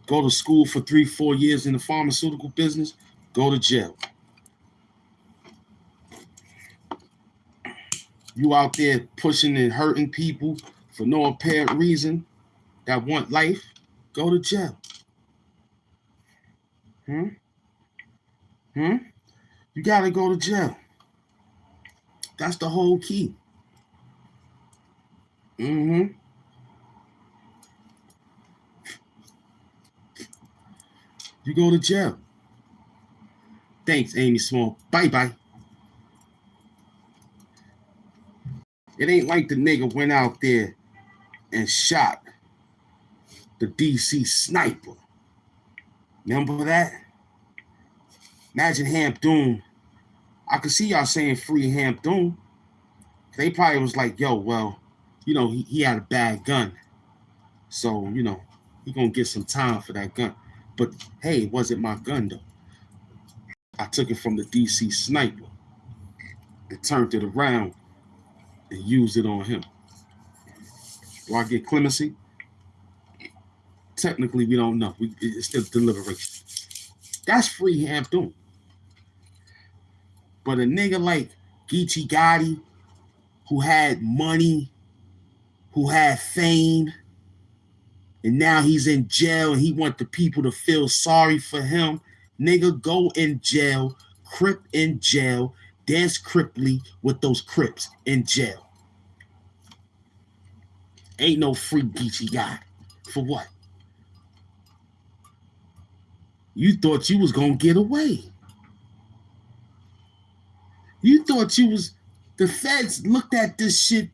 go to school for 3-4 years in the pharmaceutical business, go to jail. You out there pushing and hurting people for no apparent reason that want life, go to jail. You got to go to jail. That's the whole key. You go to jail. Thanks, Amy Small. Bye-bye. It ain't like the nigga went out there and shot the DC sniper. Remember that? Imagine HAMP Doom. I could see y'all saying free HAMP Doom. They probably was like, yo, well, you know, he had a bad gun. So, you know, he gonna get some time for that gun. But hey, it wasn't my gun though. I took it from the DC sniper and turned it around and used it on him. Do I get clemency? Technically, we don't know. It's still deliberation. That's free HAMP Doom. But a nigga like Gotti, who had money, who had fame, and now he's in jail and he want the people to feel sorry for him. Nigga, go in jail, Crip in jail, dance Cripply with those Crips in jail. Ain't no free Gotti. For what? You thought you was gonna get away. You thought you was, the feds looked at this shit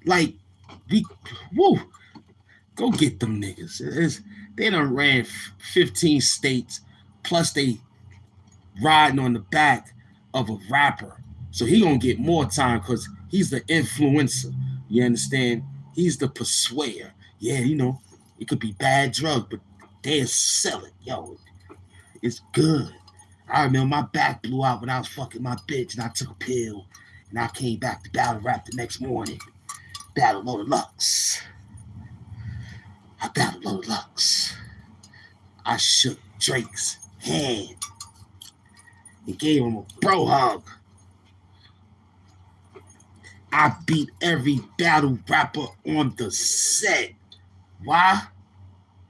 like, go get them niggas. They done ran 15 states, plus they riding on the back of a rapper. So he gonna get more time because he's the influencer. You understand? He's the persuader. Yeah, you know, it could be bad drug, but they'll sell it. Yo, it's good. I remember my back blew out when I was fucking my bitch and I took a pill and I came back to battle rap the next morning. Battle Loaded Lux. I battled Loaded Lux. I shook Drake's hand and gave him a bro hug. I beat every battle rapper on the set. Why?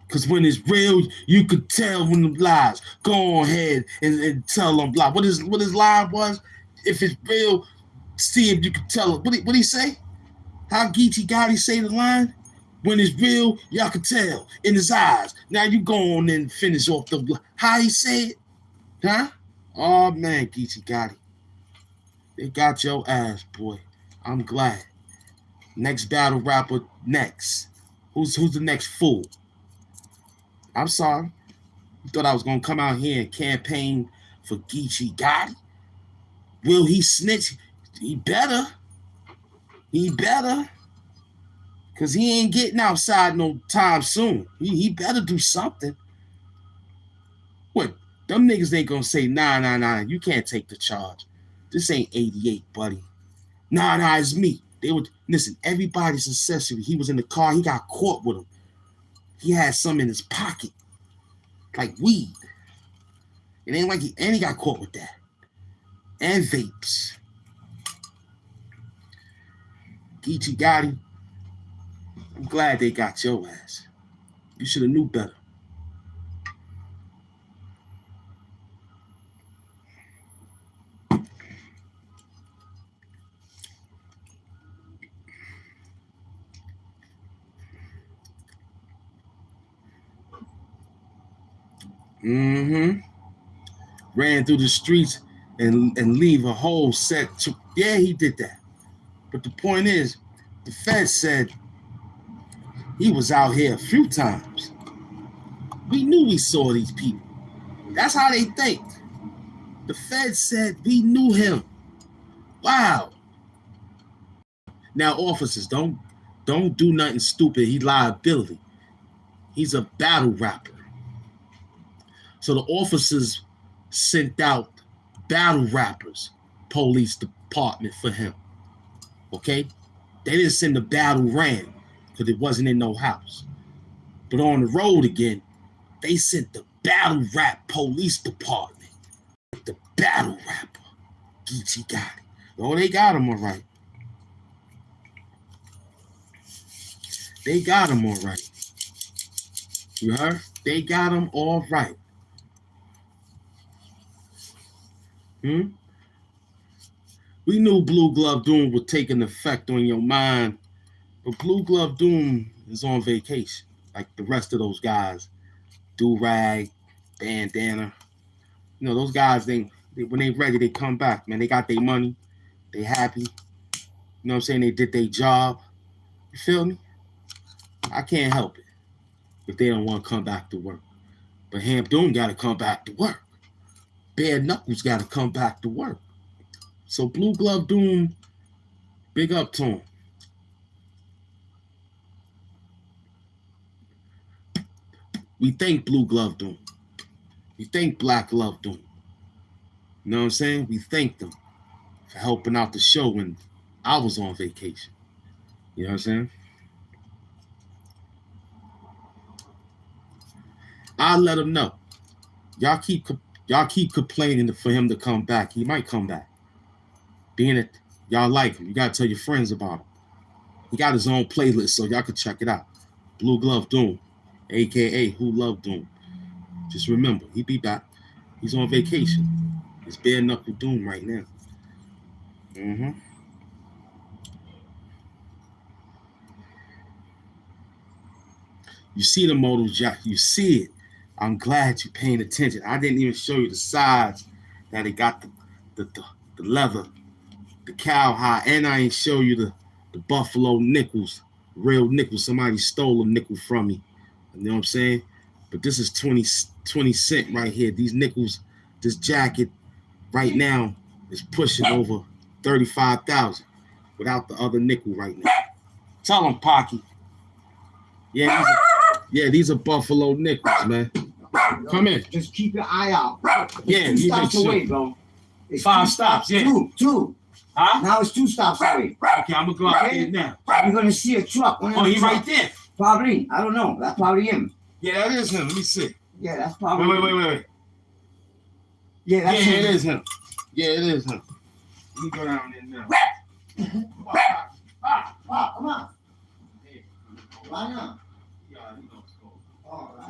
Because when it's real, you could tell when the lies. Go ahead and tell them lie. What his line was? If it's real, see if you can tell it. What he say? How Gotti say the line? When it's real, y'all can tell in his eyes. Now you go on and finish off the how he say it, huh? Oh man, Gotti, they got your ass, boy. I'm glad. Next battle rapper, next. Who's the next fool? I'm sorry. You thought I was gonna come out here and campaign for Gotti? Will he snitch? He better. He better. Because he ain't getting outside no time soon. He better do something. What? Them niggas ain't gonna say, nah, you can't take the charge. This ain't 88, buddy. Nah, it's me. They would listen, everybody's accessory. He was in the car, he got caught with him. He had some in his pocket. Like weed. It ain't like he got caught with that. And vapes. Gotti. I'm glad they got your ass. You should have knew better. Ran through the streets and leave a whole set. Yeah, he did that. But the point is, the Fed said he was out here a few times. We knew we saw these people. That's how they think. The Fed said we knew him. Wow. Now, officers, don't do nothing stupid. He's liability. He's a battle rapper. So the officers sent out battle rappers, police department for him. Okay? They didn't send the battle ram because it wasn't in no house. But on the road again, they sent the battle rap police department. The battle rapper, Gotti. Oh, they got him all right. They got him all right. You heard? They got him all right. We knew Blue Glove Doom would take an effect on your mind, but Blue Glove Doom is on vacation, like the rest of those guys. Do-rag, bandana. You know, those guys, when they ready, they come back, man. They got their money. They happy. You know what I'm saying? They did their job. You feel me? I can't help it if they don't want to come back to work. But HAMP Doom got to come back to work. Bare Knuckles got to come back to work. So Blue Glove Doom, big up to him. We thank Blue Glove Doom. We thank Black Glove Doom. You know what I'm saying? We thank them for helping out the show when I was on vacation. You know what I'm saying? I'll let him know. Y'all keep complaining for him to come back. He might come back. Being that y'all like him, you gotta tell your friends about him. He got his own playlist, so y'all can check it out. Blue Glove Doom, aka Who Love Doom. Just remember, he be back. He's on vacation. It's bare knuckle Doom right now. You see the modal jack. You see it. I'm glad you're paying attention. I didn't even show you the sides that it got the leather, the cowhide, and I ain't show you the buffalo nickels, real nickels. Somebody stole a nickel from me. You know what I'm saying? But this is 20 cent right here. These nickels, this jacket right now is pushing over 35,000 without the other nickel right now. Tell them, Pocky. Yeah, these are buffalo nickels, man. Come in.
Just keep your eye out.
Yeah,
it's 2
you
stops
make sure.
away, bro. It's
5 stops, yeah.
Two.
Huh?
Now it's 2 stops away.
Okay, I'm gonna go out there now.
You're gonna see a truck.
Oh, he's right there.
Probably. I don't know. That's probably him.
Yeah, that is him. Let me see.
Yeah, that's probably
Wait.
Yeah, that's him.
It is him. Yeah, it is him. Let me go down there now.
Come on. Line up.
Yeah, he knows.
All right.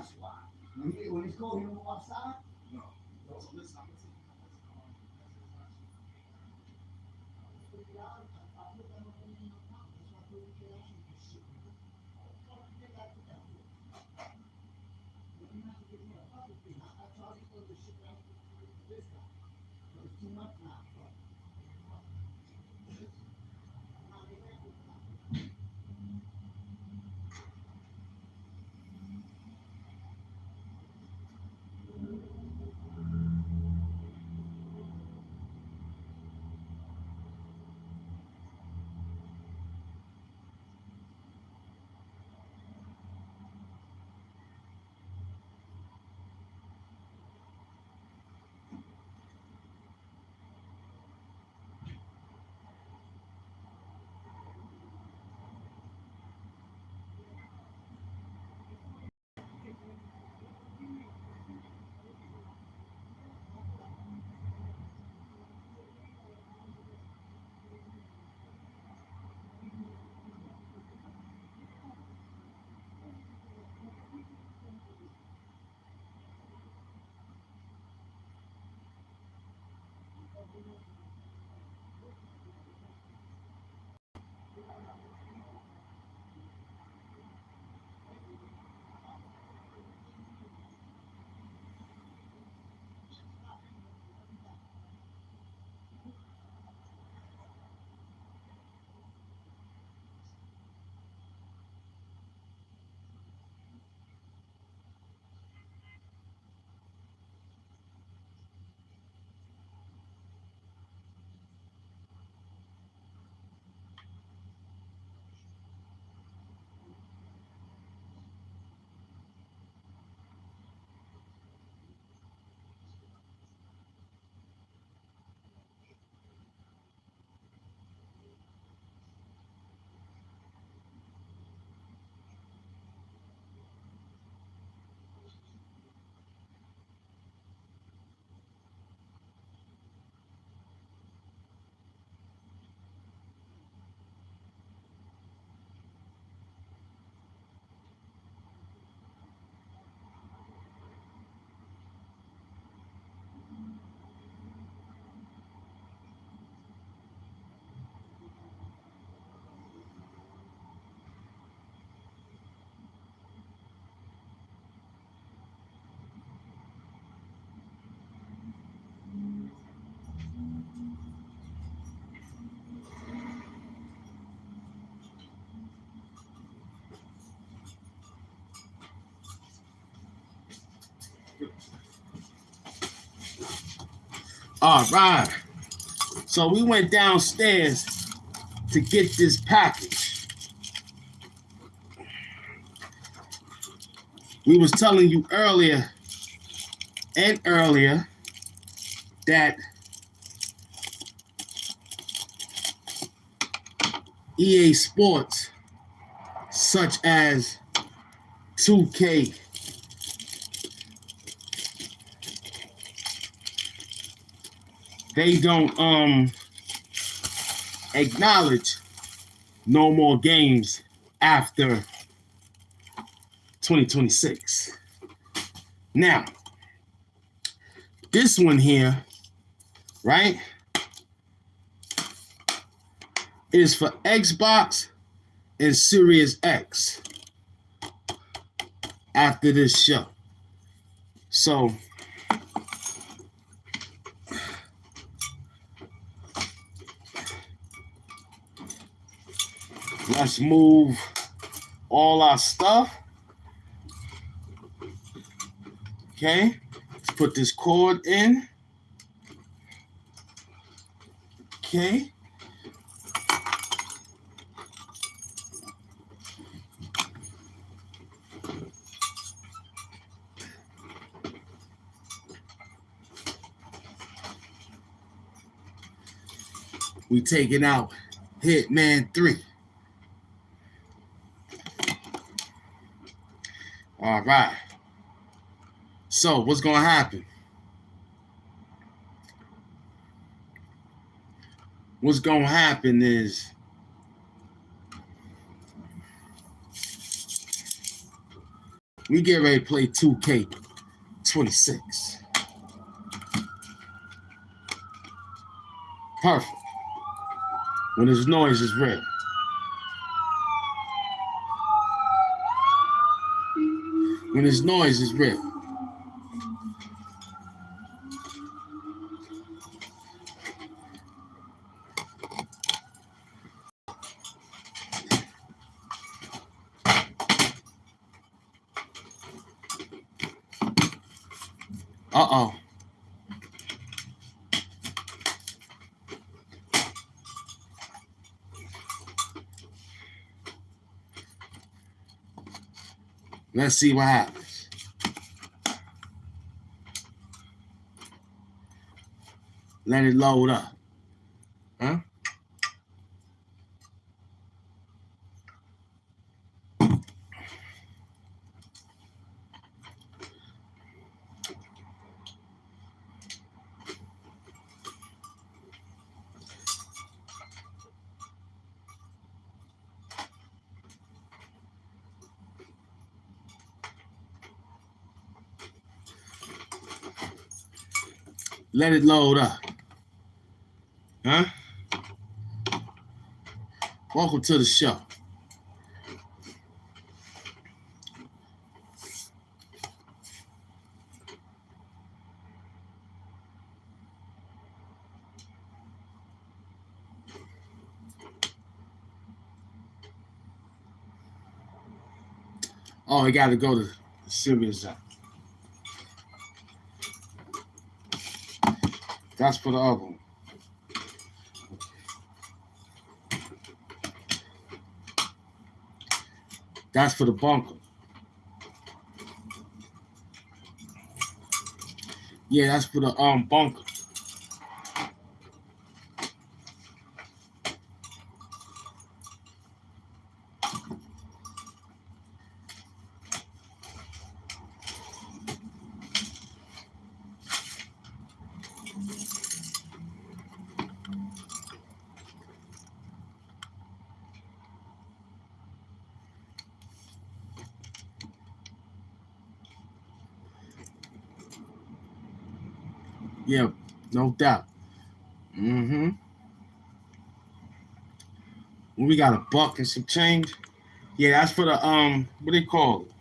All right. So we went downstairs to get this package. We was telling you earlier that EA Sports, such as 2K, they don't acknowledge no more games after 2026. Now, this one here, right, is for Xbox and Series X after this show. So let's move all our stuff. Okay, let's put this cord in. Okay. We taking out Hitman 3. All right. So what's going to happen? What's going to happen is we get ready to play 2K 26. Perfect. When there's noise, it's red. When there's noise, it's red. Uh-oh. Let's see what happens. Let it load up. Huh? Let it load up. Huh? Welcome to the show. Oh, I got to go to the Sirius app. That's for the other one. That's for the bunker. Yeah, that's for the bunker. Yeah, no doubt. Mm-hmm. We got a buck and some change. Yeah, that's for the what do they call it?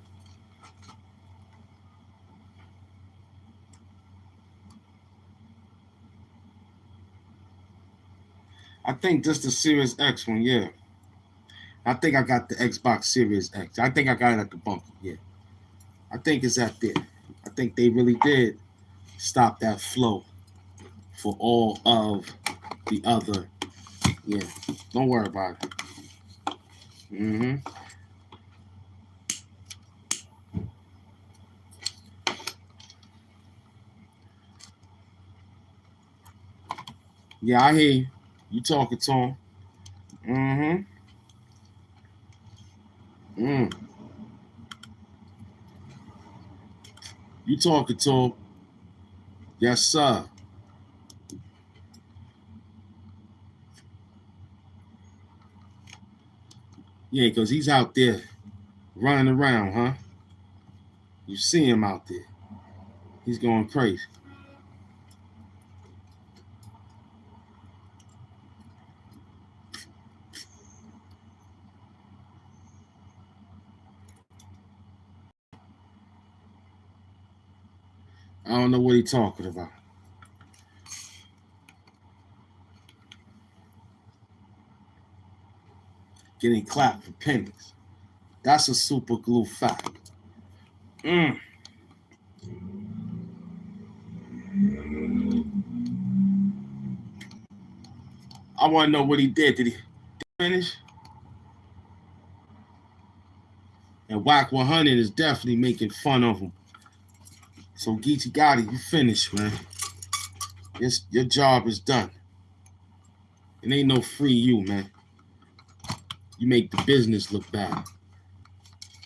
I think just the Series X one, yeah. I think I got the Xbox Series X. I think I got it at the bunker, yeah. I think it's at there. I think they really did stop that flow for all of the other. Yeah, don't worry about it. Mm-hmm. Yeah, I hear you. You talking to him. Mm-hmm. You talking to him. Yes, sir. Yeah, because he's out there running around, huh? You see him out there. He's going crazy. I don't know what he's talking about. Getting clapped for pennies. That's a super glue fact. I want to know what he did. Did he finish? And Whack 100 is definitely making fun of him. So Geechee Gotti, you finished, man. Your job is done. It ain't no free you, man. You make the business look bad.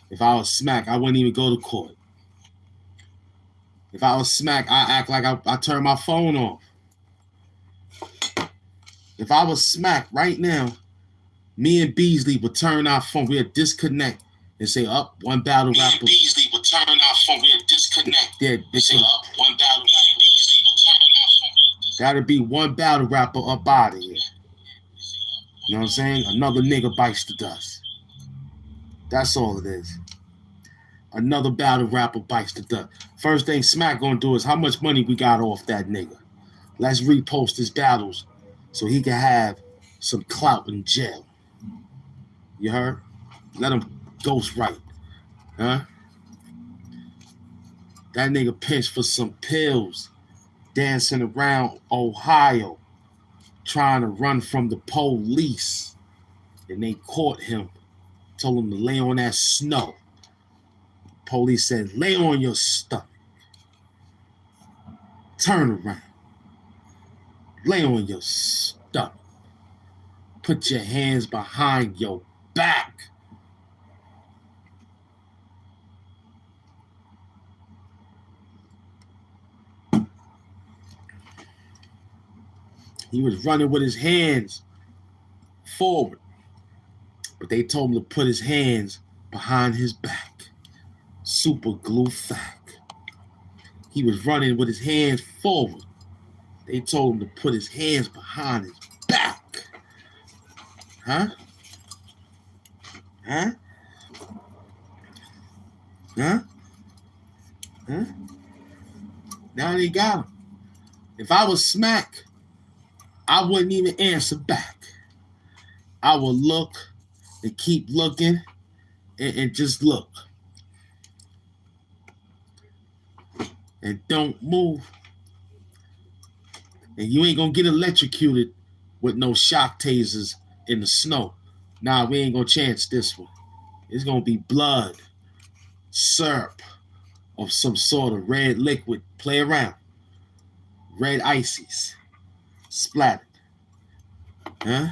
If I was Smack, I wouldn't even go to court. If I was Smack, I act like I turn my phone off. If I was Smack right now, me and Beasley would turn our phone. We'd disconnect and say, one battle rapper. Beasley would turn out for real disconnect. Yeah, say up one battle rapper. Gotta be one battle rapper up out of here. You know what I'm saying? Another nigga bites the dust. That's all it is. Another battle rapper bites the dust. First thing Smack gonna do is how much money we got off that nigga. Let's repost his battles so he can have some clout in jail. You heard? Let him ghost write. Huh? That nigga pinched for some pills, dancing around Ohio, trying to run from the police. And they caught him, told him to lay on that snow. Police said, lay on your stomach. Turn around. Lay on your stomach. Put your hands behind your back. He was running with his hands forward, but they told him to put his hands behind his back. Super glue fact. He was running with his hands forward. They told him to put his hands behind his back. Huh? Huh? Huh? Huh? Now they got him. If I was Smack, I wouldn't even answer back. I would look and keep looking and just look. And don't move. And you ain't gonna get electrocuted with no shock tasers in the snow. Nah, we ain't gonna chance this one. It's gonna be blood, syrup of some sort of red liquid. Play around. Red ices. Splattered. Huh?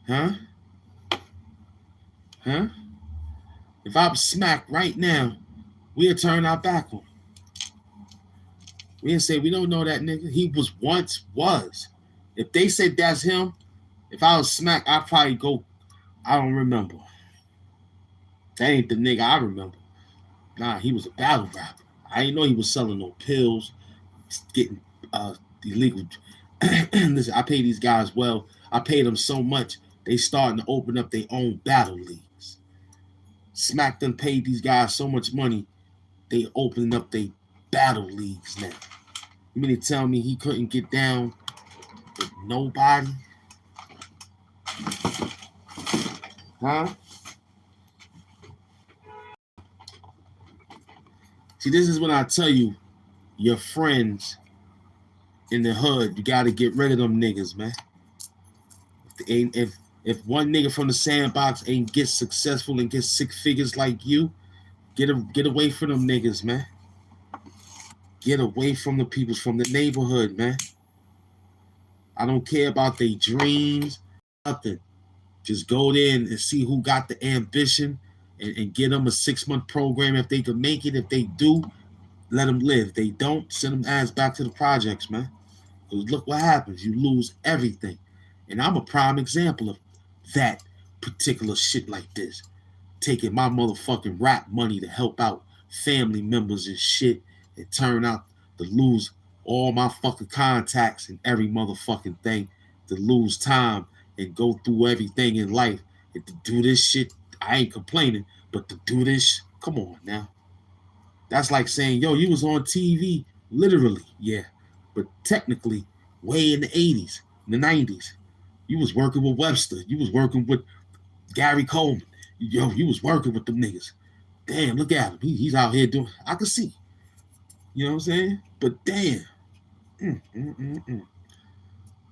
Huh? Huh? If I was Smack right now, we'd turn our back on him. We'd say, we don't know that nigga. He was. If they said that's him, if I was Smack, I'd probably go, I don't remember. That ain't the nigga I remember. Nah, he was a battle rapper. I didn't know he was selling no pills, getting illegal. Listen, I pay these guys well. I paid them so much, they starting to open up their own battle leagues. Smack done paid these guys so much money, they opening up their battle leagues now. You mean to tell me he couldn't get down with nobody? Huh? See, this is when I tell you, your friends in the hood, you gotta get rid of them niggas, man. If one nigga from the sandbox ain't get successful and get 6 figures like you, get away from them niggas, man. Get away from the people from the neighborhood, man. I don't care about their dreams, nothing. Just go there and see who got the ambition and get them a 6-month program if they can make it. If they do, let them live. If they don't, send them ass back to the projects, man. Because look what happens. You lose everything. And I'm a prime example of that particular shit like this. Taking my motherfucking rap money to help out family members and shit and turn out to lose all my fucking contacts and every motherfucking thing, to lose time and go through everything in life and to do this shit. I ain't complaining, but to do this, come on now. That's like saying, yo, you was on TV, literally, yeah, but technically way in the 80s, in the 90s. You was working with Webster. You was working with Gary Coleman. Yo, you was working with them niggas. Damn, look at him. He's out here doing, I can see. You know what I'm saying? But damn.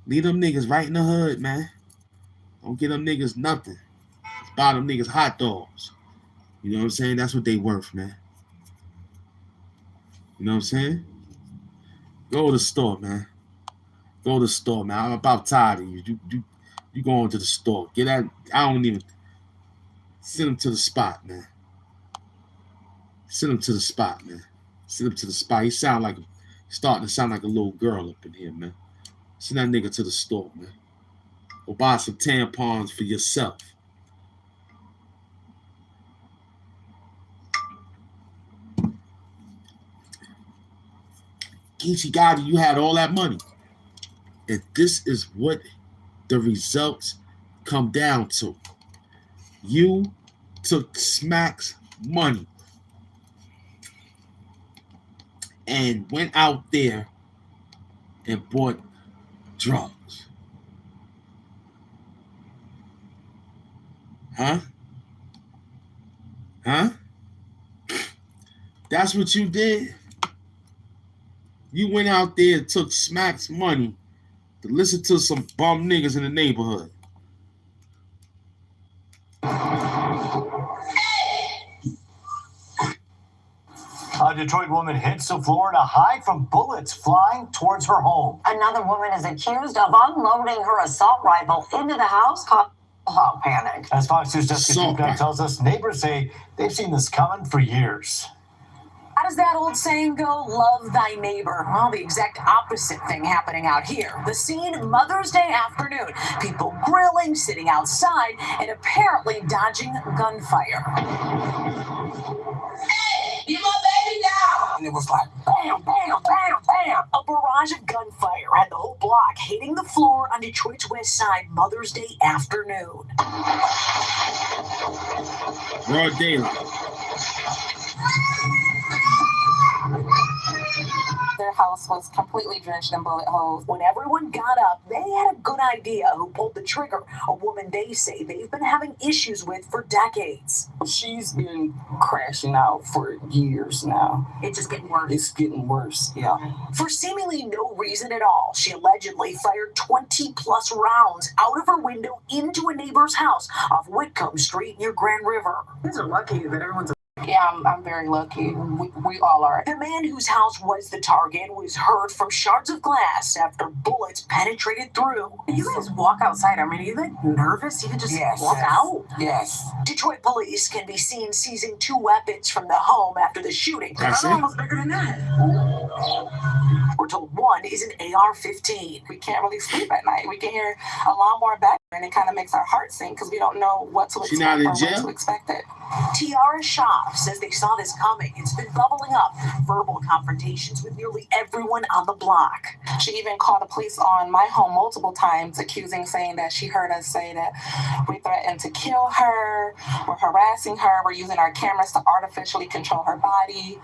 Leave them niggas right in the hood, man. Don't get them niggas nothing. Buy them niggas hot dogs. You know what I'm saying? That's what they worth, man. You know what I'm saying? Go to the store, man. Go to the store, man. I'm about tired of you. You going to the store. Get out. I don't even. Send him to the spot, man. Send him to the spot, man. Send him to the spot. He starting to sound like a little girl up in here, man. Send that nigga to the store, man. Go buy some tampons for yourself. Geechee Gotti, you had all that money. And this is what the results come down to. You took Smack's money and went out there and bought drugs. Huh? Huh? That's what you did? You went out there and took Smack's money to listen to some bum niggas in the neighborhood.
A Detroit woman hits the floor to hide from bullets flying towards her home.
Another woman is accused of unloading her assault rifle into the house, causing panic.
As Fox News' Jessica Duke tells us, neighbors say they've seen this coming for years.
How does that old saying go? Love thy neighbor. Well, the exact opposite thing happening out here. The scene, Mother's Day afternoon. People grilling, sitting outside, and apparently dodging gunfire.
Hey, get my baby down!
And it was like bam, bam, bam, bam. A barrage of gunfire had the whole block hitting the floor on Detroit's west side Mother's Day afternoon.
Broad daylight.
Their house was completely drenched in bullet holes.
When everyone got up, they had a good idea who pulled the trigger. A woman they say they've been having issues with for decades.
She's been crashing out for years now.
It's just getting worse.
It's getting worse, yeah.
For seemingly no reason at all, she allegedly fired 20 plus rounds out of her window into a neighbor's house off Whitcomb Street near Grand River.
These are lucky that everyone's
Yeah, I'm very lucky. We all are.
The man whose house was the target was hurt from shards of glass after bullets penetrated through.
You guys walk outside. I mean, are you like nervous? You can just walk out?
Yes.
Detroit police can be seen seizing 2 weapons from the home after the shooting.
That's
Another
it?
one was bigger than that. We're told one is an AR-15.
We can't really sleep at night. We can hear a lawnmower back there, and it kind of makes our hearts sink because we don't know what to
She
expect
not in
or when
jail?
to expect it.
Tiara Schaaf says they saw this coming. It's been bubbling up. Verbal confrontations with nearly everyone on the block.
She even called the police on my home multiple times, saying that she heard us say that we threatened to kill her, we're harassing her, we're using our cameras to artificially control her body.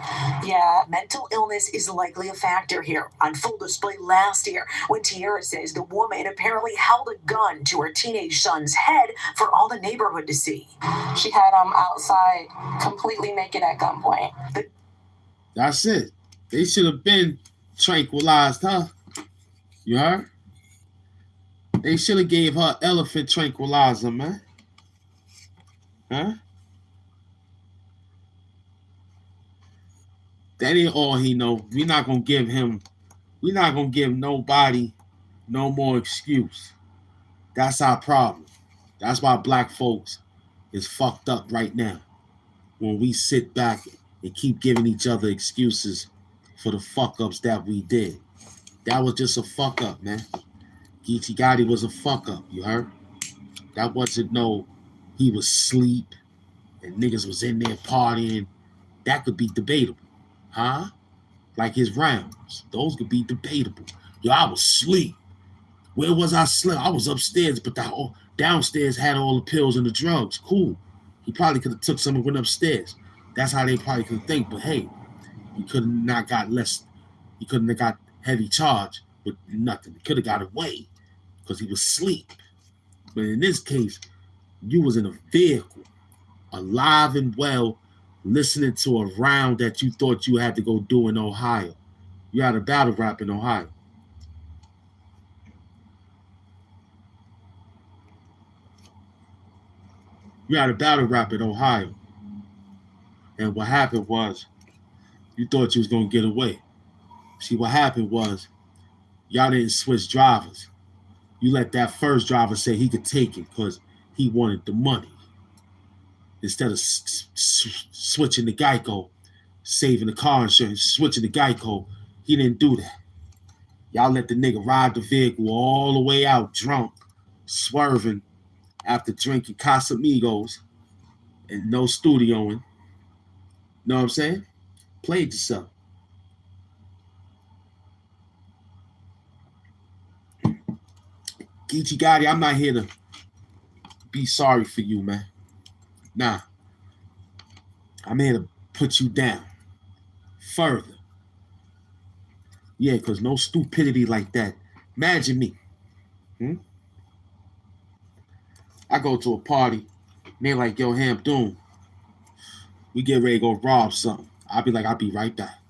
Yeah.
Mental illness is likely a factor here. On full display last year, when Tiara says the woman apparently held a gun to her teenage son's head for all the neighborhood to see.
She had him outside completely naked at gunpoint.
That's it. They should have been tranquilized, huh? You heard? They should have gave her elephant tranquilizer, man. Huh? That ain't all he know. We're not gonna give nobody no more excuse. That's our problem. That's why black folks is fucked up right now. When we sit back and keep giving each other excuses for the fuck-ups that we did. That was just a fuck-up, man. Geechee Gotti was a fuck-up, you heard? That wasn't he was asleep and niggas was in there partying. That could be debatable, huh? Like his rounds. Those could be debatable. Yo, I was asleep. Where was I asleep? I was upstairs, but the downstairs had all the pills and the drugs. Cool. He probably could have took some and went upstairs. That's how they probably could think. But hey, he could have not got less. He couldn't have got heavy charge with nothing. He could have got away because he was asleep. But in this case, you was in a vehicle, alive and well, listening to a round that you thought you had to go do in Ohio. You had a battle rap in Ohio. You had a battle rap in Ohio. And what happened was, you thought you was going to get away. See, what happened was, y'all didn't switch drivers. You let that first driver say he could take it because he wanted the money. Instead of switching to Geico, saving the car insurance, switching to Geico, he didn't do that. Y'all let the nigga ride the vehicle all the way out drunk, swerving after drinking Casamigos and no studioing. Know what I'm saying? Played yourself. Geechee Gotti, I'm not here to be sorry for you, man. Nah. I'm here to put you down further. Yeah, because no stupidity like that. Imagine me. I go to a party, and they're like, yo, Hamp Doom, we get ready to go rob something. I'll be like, I'll be right back.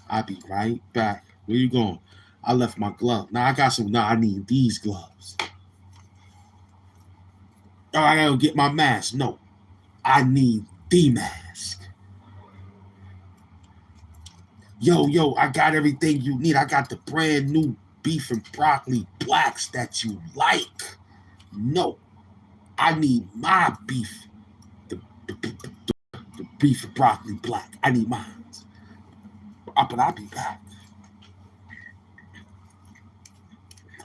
I'll be right back. Where you going? I left my glove. Now I got some. Now I need these gloves. Oh, I gotta go get my mask. No, I need the mask. Yo, I got everything you need. I got the brand new beef and broccoli blacks that you like. No, I need my beef. The beef and broccoli black. I need mine. But I'll be back.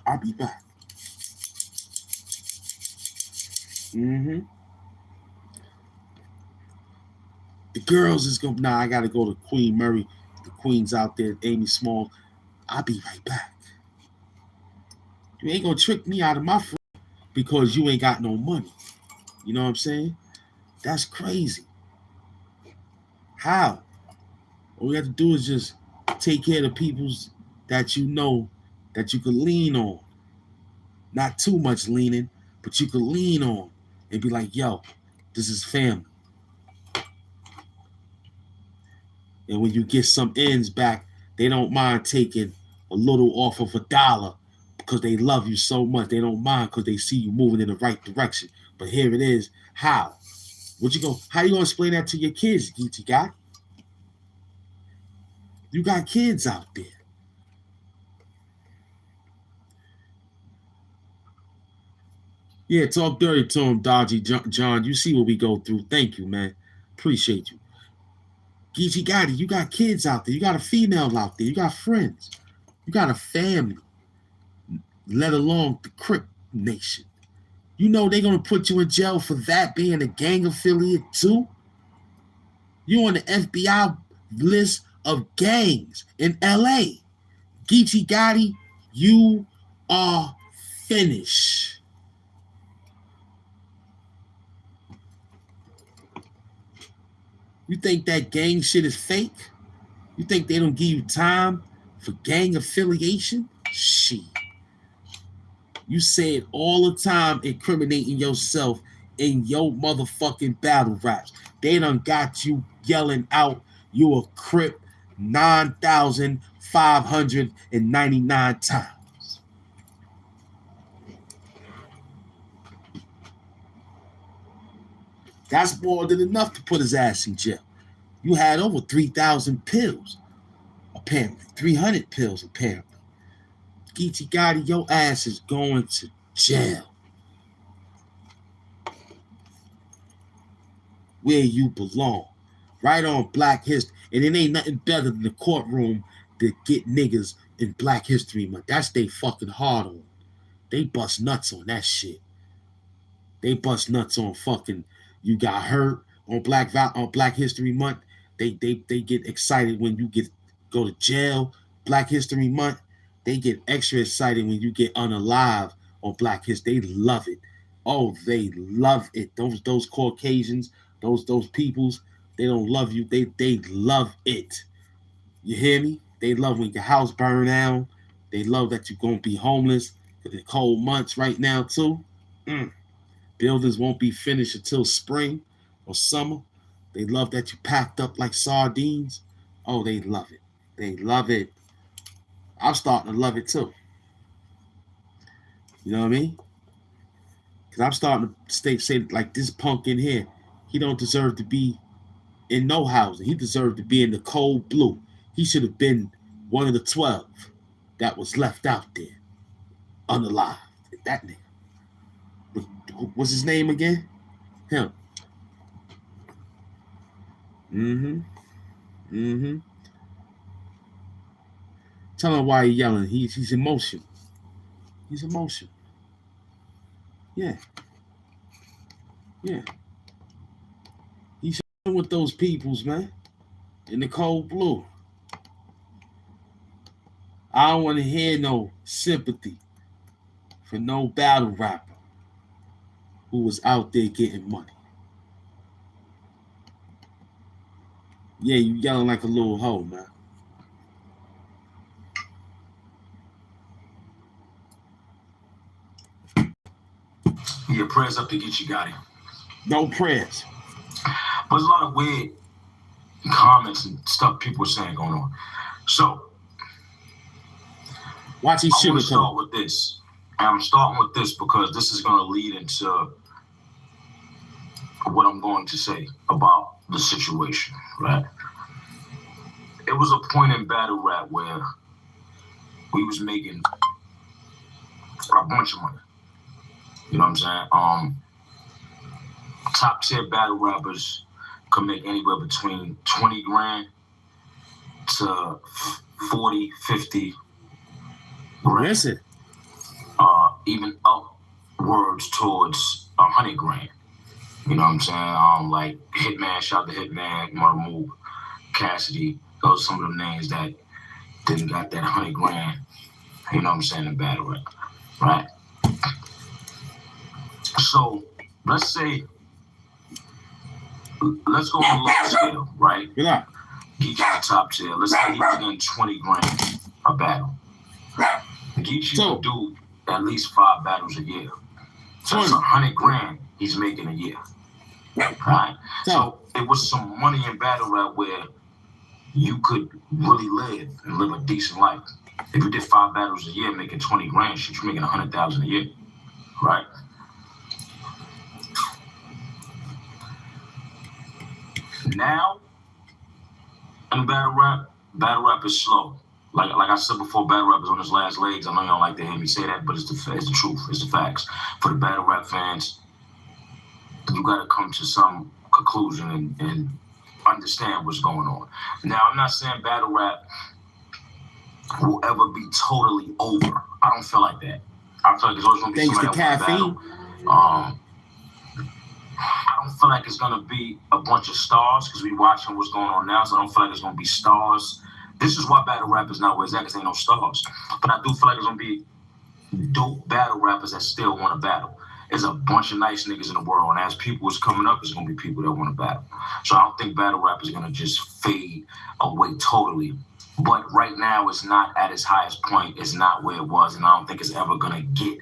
I'll be back. The girls is going, nah, I got to go to Queen Murray. The queen's out there, Amy Small. I'll be right back. You ain't going to trick me out of my friend because you ain't got no money. You know what I'm saying? That's crazy. How? All we have to do is just take care of the peoples that you know that you can lean on. Not too much leaning, but you can lean on and be like, yo, this is family. And when you get some ends back, they don't mind taking a little off of $1 because they love you so much. They don't mind because they see you moving in the right direction. But here it is. How? How you gonna explain that to your kids, Geechee Gotti? You got kids out there. Yeah, talk dirty to him, Dodgy John. You see what we go through. Thank you, man. Appreciate you. Geechee Gotti, you got kids out there. You got a female out there. You got friends. You got a family. Let alone the Crip Nation. You know they're going to put you in jail for that being a gang affiliate too? You on the FBI list of gangs in LA. Geechee Gotti, you are finished. You think that gang shit is fake? You think they don't give you time for gang affiliation? Shit. You say it all the time, incriminating yourself in your motherfucking battle raps. They done got you yelling out, you a Crip 9,599 times. That's more than enough to put his ass in jail. You had over 3,000 pills, apparently. 300 pills, apparently. Geechee Gotti, your ass is going to jail. Where you belong. Right on Black History. And it ain't nothing better than the courtroom to get niggas in Black History Month. That's they fucking hard on. They bust nuts on that shit. They bust nuts on fucking you got hurt on Black History Month. They get excited when you go to jail. Black History Month. They get extra excited when you get unalive on Black History. They love it. Oh, they love it. Those Caucasians, those peoples, they don't love you. They love it. You hear me? They love when your house burn down. They love that you're going to be homeless for the cold months right now too. Buildings won't be finished until spring or summer. They love that you packed up like sardines. Oh, they love it. They love it. I'm starting to love it too. You know what I mean? Because I'm starting to say like this punk in here, he don't deserve to be in no housing. He deserved to be in the cold blue. He should have been one of the 12 that was left out there, unalive. That nigga. What's his name again? Him. Tell him why he's yelling. He's emotional. He's emotional. Yeah. He's with those peoples, man. In the cold blue. I don't want to hear no sympathy for no battle rapper who was out there getting money. Yeah, you yelling like a little hoe, man.
Yeah, prayers up to get you, Gotti.
No prayers.
There's a lot of weird comments and stuff people are saying going on. So,
watch these
I'm going to start with this. And I'm starting with this because this is going to lead into what I'm going to say about the situation, right? It was a point in battle rap where we was making a bunch of money. You know what I'm saying? Top tier battle rappers could make anywhere between 20 grand to 40, 50 grand.
Listen.
Even upwards towards 100 grand. You know what I'm saying? Like Hitman, shout out to Hitman, Murder Move, Cassidy. Those are some of them names that didn't got that 100 grand. You know what I'm saying? In battle rap, right? So let's say, let's go on a low scale, right?
Yeah.
Geechee the top tier. Let's say he was getting 20 grand a battle. Geechee would do at least 5 battles a year. So that's 100 grand he's making a year. Right? So it was some money in battle rap where you could really live and live a decent life. If you did 5 battles a year making 20 grand, shit, you're making 100,000 a year. Right? Now, in battle rap is slow. Like I said before, battle rap is on his last legs. I know you don't like to hear me say that, but it's the truth. It's the facts. For the battle rap fans, you got to come to some conclusion and understand what's going on. Now, I'm not saying battle rap will ever be totally over. I don't feel like that. I feel like there's always going to be somebody that wants battle. I don't feel like it's going to be a bunch of stars because we watching what's going on now, so I don't feel like it's going to be stars. This is why battle rap is not where it's at, because ain't no stars. But I do feel like it's going to be dope battle rappers that still want to battle. There's a bunch of nice niggas in the world, and as people is coming up, there's going to be people that want to battle. So I don't think battle rap is going to just fade away totally. But right now, it's not at its highest point. It's not where it was, and I don't think it's ever going to get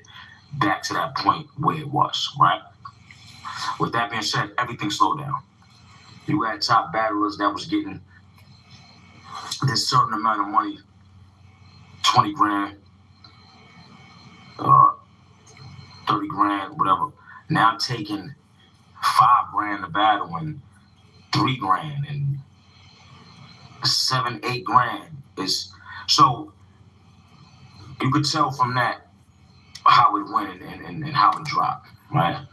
back to that point where it was, right? With that being said, everything slowed down. You had top battlers that was getting this certain amount of money, 20 grand, 30 grand, whatever. Now taking 5 grand to battle and 3 grand and 7, 8 grand is so you could tell from that how it went and how it dropped, right?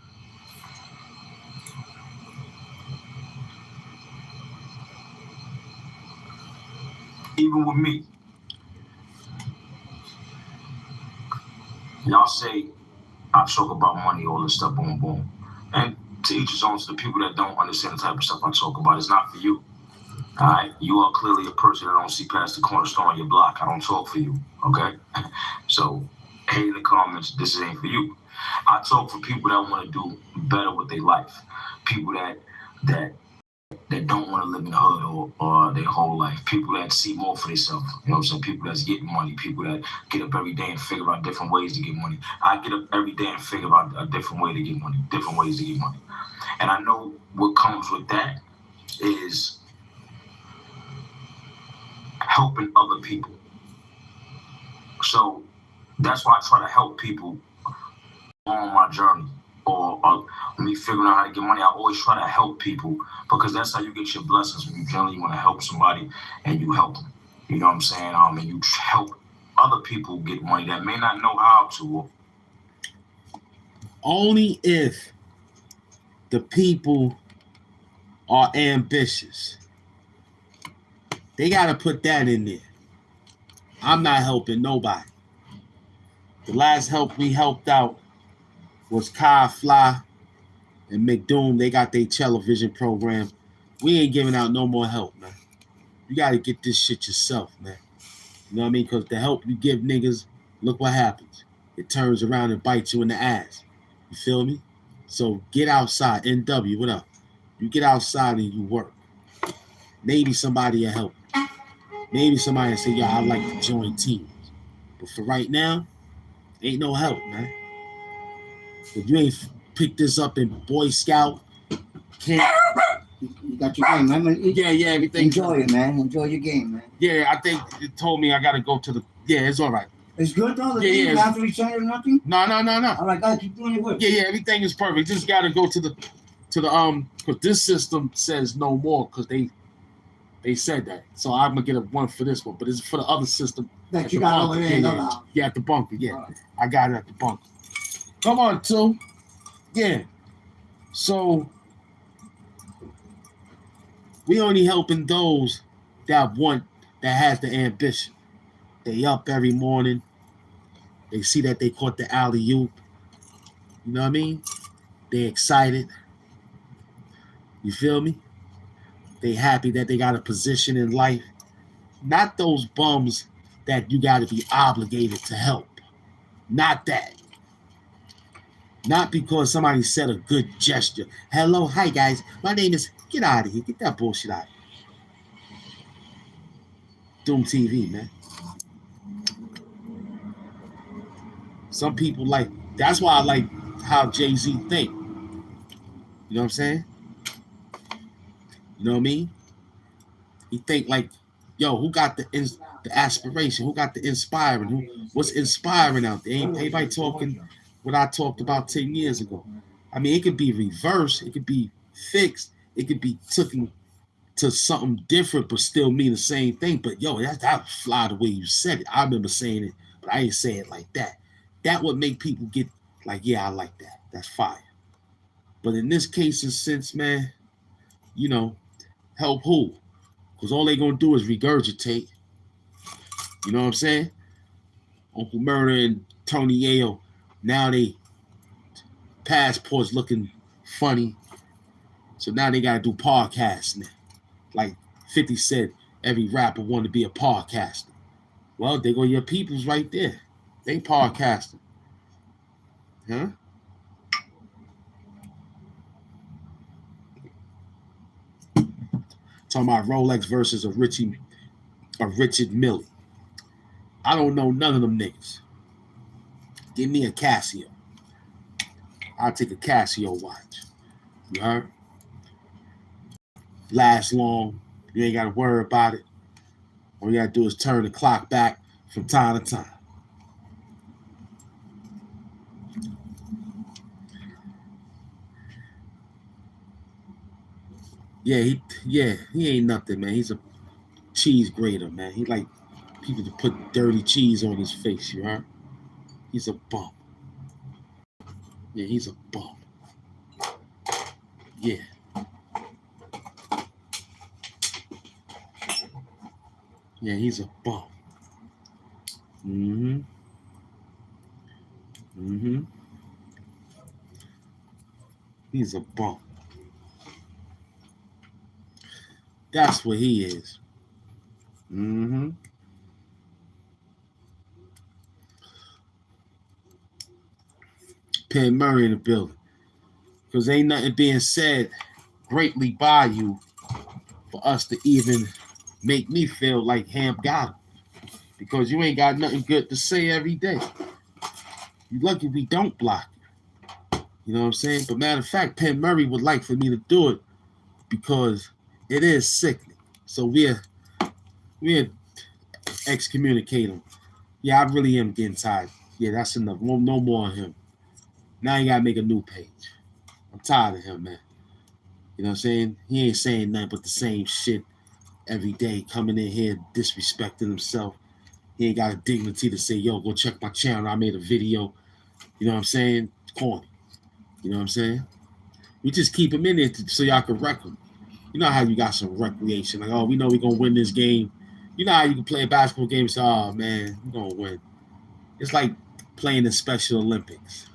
Even with me, y'all say I talk about money, all this stuff, boom, boom. And to each his own, to the people that don't understand the type of stuff I talk about, it's not for you. All right? You are clearly a person that don't see past the cornerstone on your block. I don't talk for you, okay? So, hey, in the comments, this ain't for you. I talk for people that want to do better with their life. People that don't want to live in the hood or their whole life. People that see more for themselves. You know what I'm saying? People that's getting money. People that get up every day and figure out different ways to get money. I get up every day and figure out a different way to get money. Different ways to get money. And I know what comes with that is helping other people. So that's why I try to help people on my journey. Or me figuring out how to get money, I always try to help people because that's how you get your blessings. When you generally want to help somebody and you help them. You know what I'm saying? And you help other people get money that may not know how to.
Only if the people are ambitious. They got to put that in there. I'm not helping nobody. The last help we helped out was Kai Fly and McDoom. They got their television program. We ain't giving out no more help, man. You got to get this shit yourself, man. You know what I mean? Because the help you give niggas, look what happens. it turns around and bites you in the ass. You feel me? So get outside. NW, what up? You get outside and you work. Maybe somebody will help. Maybe somebody will say, yo, I'd like to join teams. But for right now, ain't no help, man. If you ain't picked this up in Boy Scout camp,
you got your game, man.
Yeah, everything.
Enjoy it, man. Enjoy your game, man.
Yeah, I think it told me I got to go to the. Yeah, it's all right.
It's good though. The thing, you have to return or nothing.
No.
All right, guys, keep doing your work.
Yeah, everything is perfect. Just got to go to the because this system says no more because they said that. So I'm gonna get a one for this one, but it's for the other system.
That you got over there.
Yeah, at the bunker. Yeah, right. I got it at the bunker. Come on, two. Yeah. So we only helping those that has the ambition. They up every morning. They see that they caught the alley-oop. You know what I mean? They excited. You feel me? They happy that they got a position in life. Not those bums that you got to be obligated to help. Not that. Not because somebody said a good gesture. Hello, hi guys. My name is... Get out of here. Get that bullshit out. Doom TV, man. Some people like... That's why I like how Jay-Z think. You know what I'm saying? You know what I mean? He think like, yo, who got the aspiration? Who got the inspiring? What's inspiring out there? Ain't anybody talking what I talked about 10 years ago. I mean, it could be reversed. It could be fixed. It could be taken to something different, but still mean the same thing. But yo, that fly the way you said it. I remember saying it, but I ain't say it like that. That would make people get like, yeah, I like that. That's fire. But in this case and sense, man, you know, help who? Because all they gonna do is regurgitate. You know what I'm saying? Uncle Murder and Tony Yayo, now they passports looking funny. So now they gotta do podcasts now. Like 50 said, every rapper wanted to be a podcaster. Well, they go your peoples right there. They podcasting. Huh? Talking about Rolex versus a Richard Mille. I don't know none of them niggas. Give me a Casio. I'll take a Casio watch. You heard? Last long. You ain't got to worry about it. All you got to do is turn the clock back from time to time. He ain't nothing, man. He's a cheese grater, man. He like people to put dirty cheese on his face, you heard? He's a bum. Yeah, he's a bum. Yeah. Yeah, he's a bum. He's a bum. That's what he is. Penn Murray in the building. Because ain't nothing being said greatly by you for us to even make me feel like HAMP got him. Because you ain't got nothing good to say every day. You lucky we don't block you. You know what I'm saying? But matter of fact, Penn Murray would like for me to do it because it is sickening. So we're excommunicate him. Yeah, I really am getting tired. Yeah, that's enough. No more of him. Now you gotta make a new page. I'm tired of him, man. You know what I'm saying? He ain't saying nothing but the same shit every day, coming in here disrespecting himself. He ain't got a dignity to say, yo, go check my channel. I made a video. You know what I'm saying? Corny. You know what I'm saying? We just keep him in there so y'all can wreck him. You know how you got some recreation. Like, oh, we know we're going to win this game. You know how you can play a basketball game and say, oh, man, we're going to win. It's like playing the Special Olympics.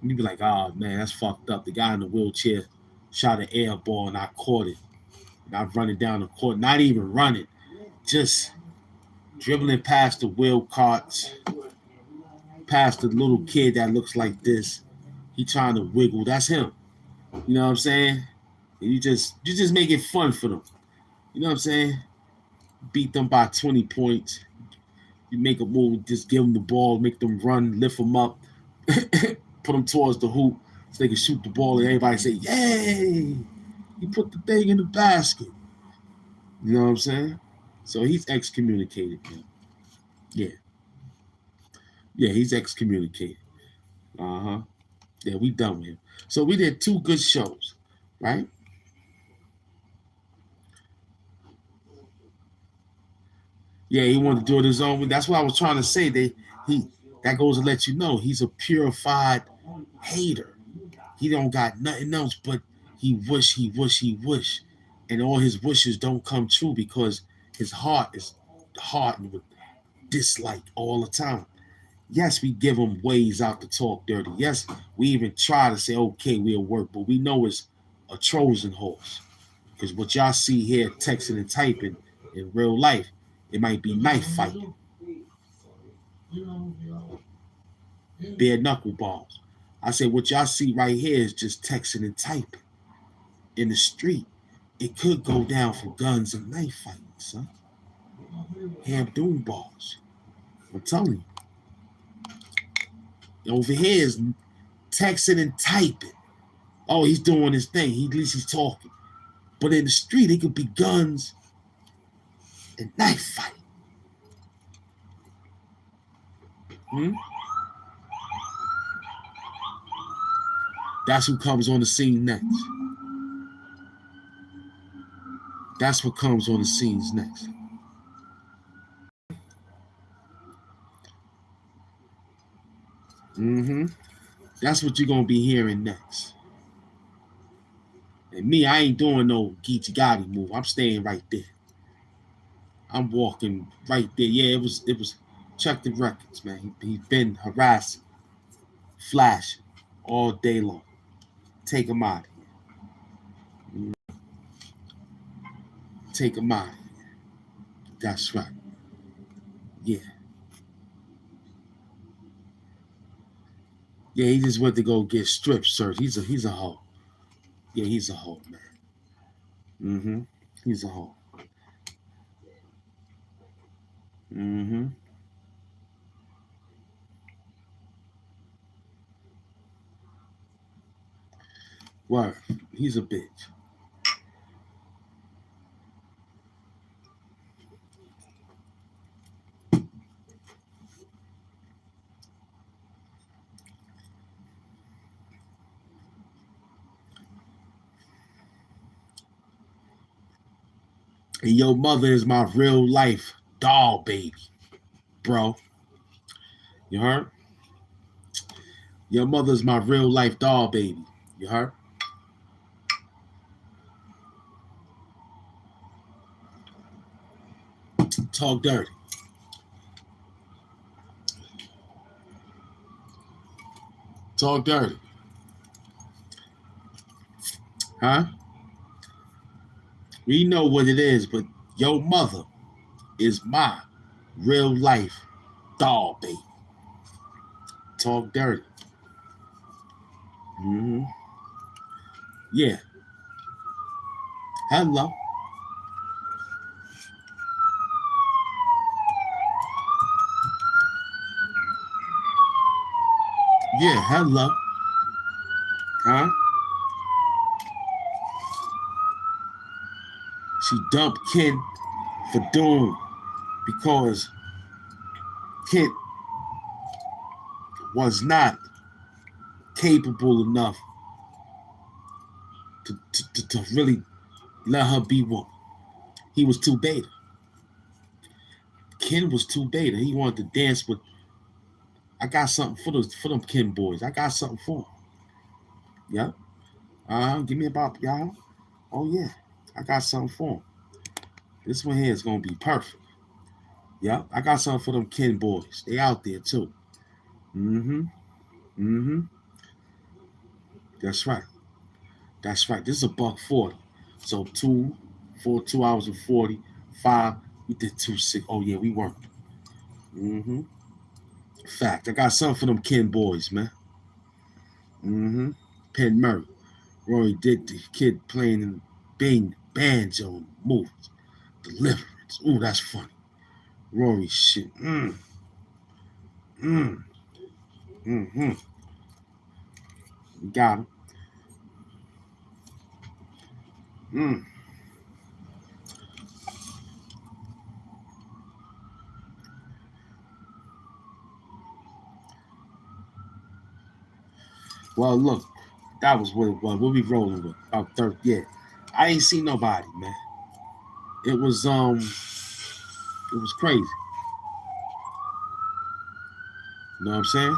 And you be like, oh, man, that's fucked up. The guy in the wheelchair shot an air ball and I caught it. And I'm running down the court, not even running, just dribbling past the wheel carts, past the little kid that looks like this. He trying to wiggle. That's him. You know what I'm saying? And you just make it fun for them. You know what I'm saying? Beat them by 20 points. You make a move, just give them the ball, make them run, lift them up, put them towards the hoop so they can shoot the ball, and everybody say, "Yay! He put the thing in the basket." You know what I'm saying? So he's excommunicated, man. Yeah, he's excommunicated. Yeah, we done with him. So we did 2 good shows, right? Yeah, he wanted to do it his own way. That's what I was trying to say. That goes to let you know he's a purified hater. He don't got nothing else but he wish. And all his wishes don't come true because his heart is hardened with dislike all the time. Yes, we give him ways out to talk dirty. Yes, we even try to say, okay, we'll work, but we know it's a Trojan horse. Because what y'all see here, texting and typing in real life, it might be knife fighting. Bare knuckle balls. I say what y'all see right here is just texting and typing. In the street, it could go down for guns and knife fighting, son. HAMP doom balls. I'm telling you. Over here is texting and typing. Oh, he's doing his thing. At least he's talking. But in the street, it could be guns and knife fighting. That's who comes on the scene next. That's what comes on the scenes next. That's what you're going to be hearing next. And me, I ain't doing no Gotti move. I'm staying right there. I'm walking right there. Yeah, it was check the records, man. He's been harassing, flashing all day long. Take him out of here. Take him out of here. That's right. Yeah. Yeah, he just went to go get strip search. He's a hoe. Yeah, he's a hoe, man. He's a hoe. Word. He's a bitch. And your mother is my real life doll baby, bro. You heard? Your mother's my real life doll baby. You heard? Talk dirty. Talk dirty. Huh? We know what it is, but your mother is my real life doll baby. Talk dirty. Yeah. Hello. Yeah, hello. Huh? She dumped Ken for Doom because Ken was not capable enough to really let her be one. He was too beta. Ken was too beta. He wanted to dance with. I got something for them Ken boys. I got something for them. Yep. Give me about y'all. Oh yeah, I got something for them. This one here is gonna be perfect. Yep. I got something for them Ken boys. They out there too. That's right. That's right. This is $140. So 2 hours and 40. 5. We did 2 6. Oh yeah, we worked. Fact. I got something for them Ken boys, man. Penn Murray. Rory Dick, the kid playing in Bing banjo movies. Deliverance. Ooh, that's funny. Rory shit. We got him. Well, look, that was what it was. What we rolling with? About 30. Yeah, I ain't seen nobody, man. It was crazy. You know what I'm saying?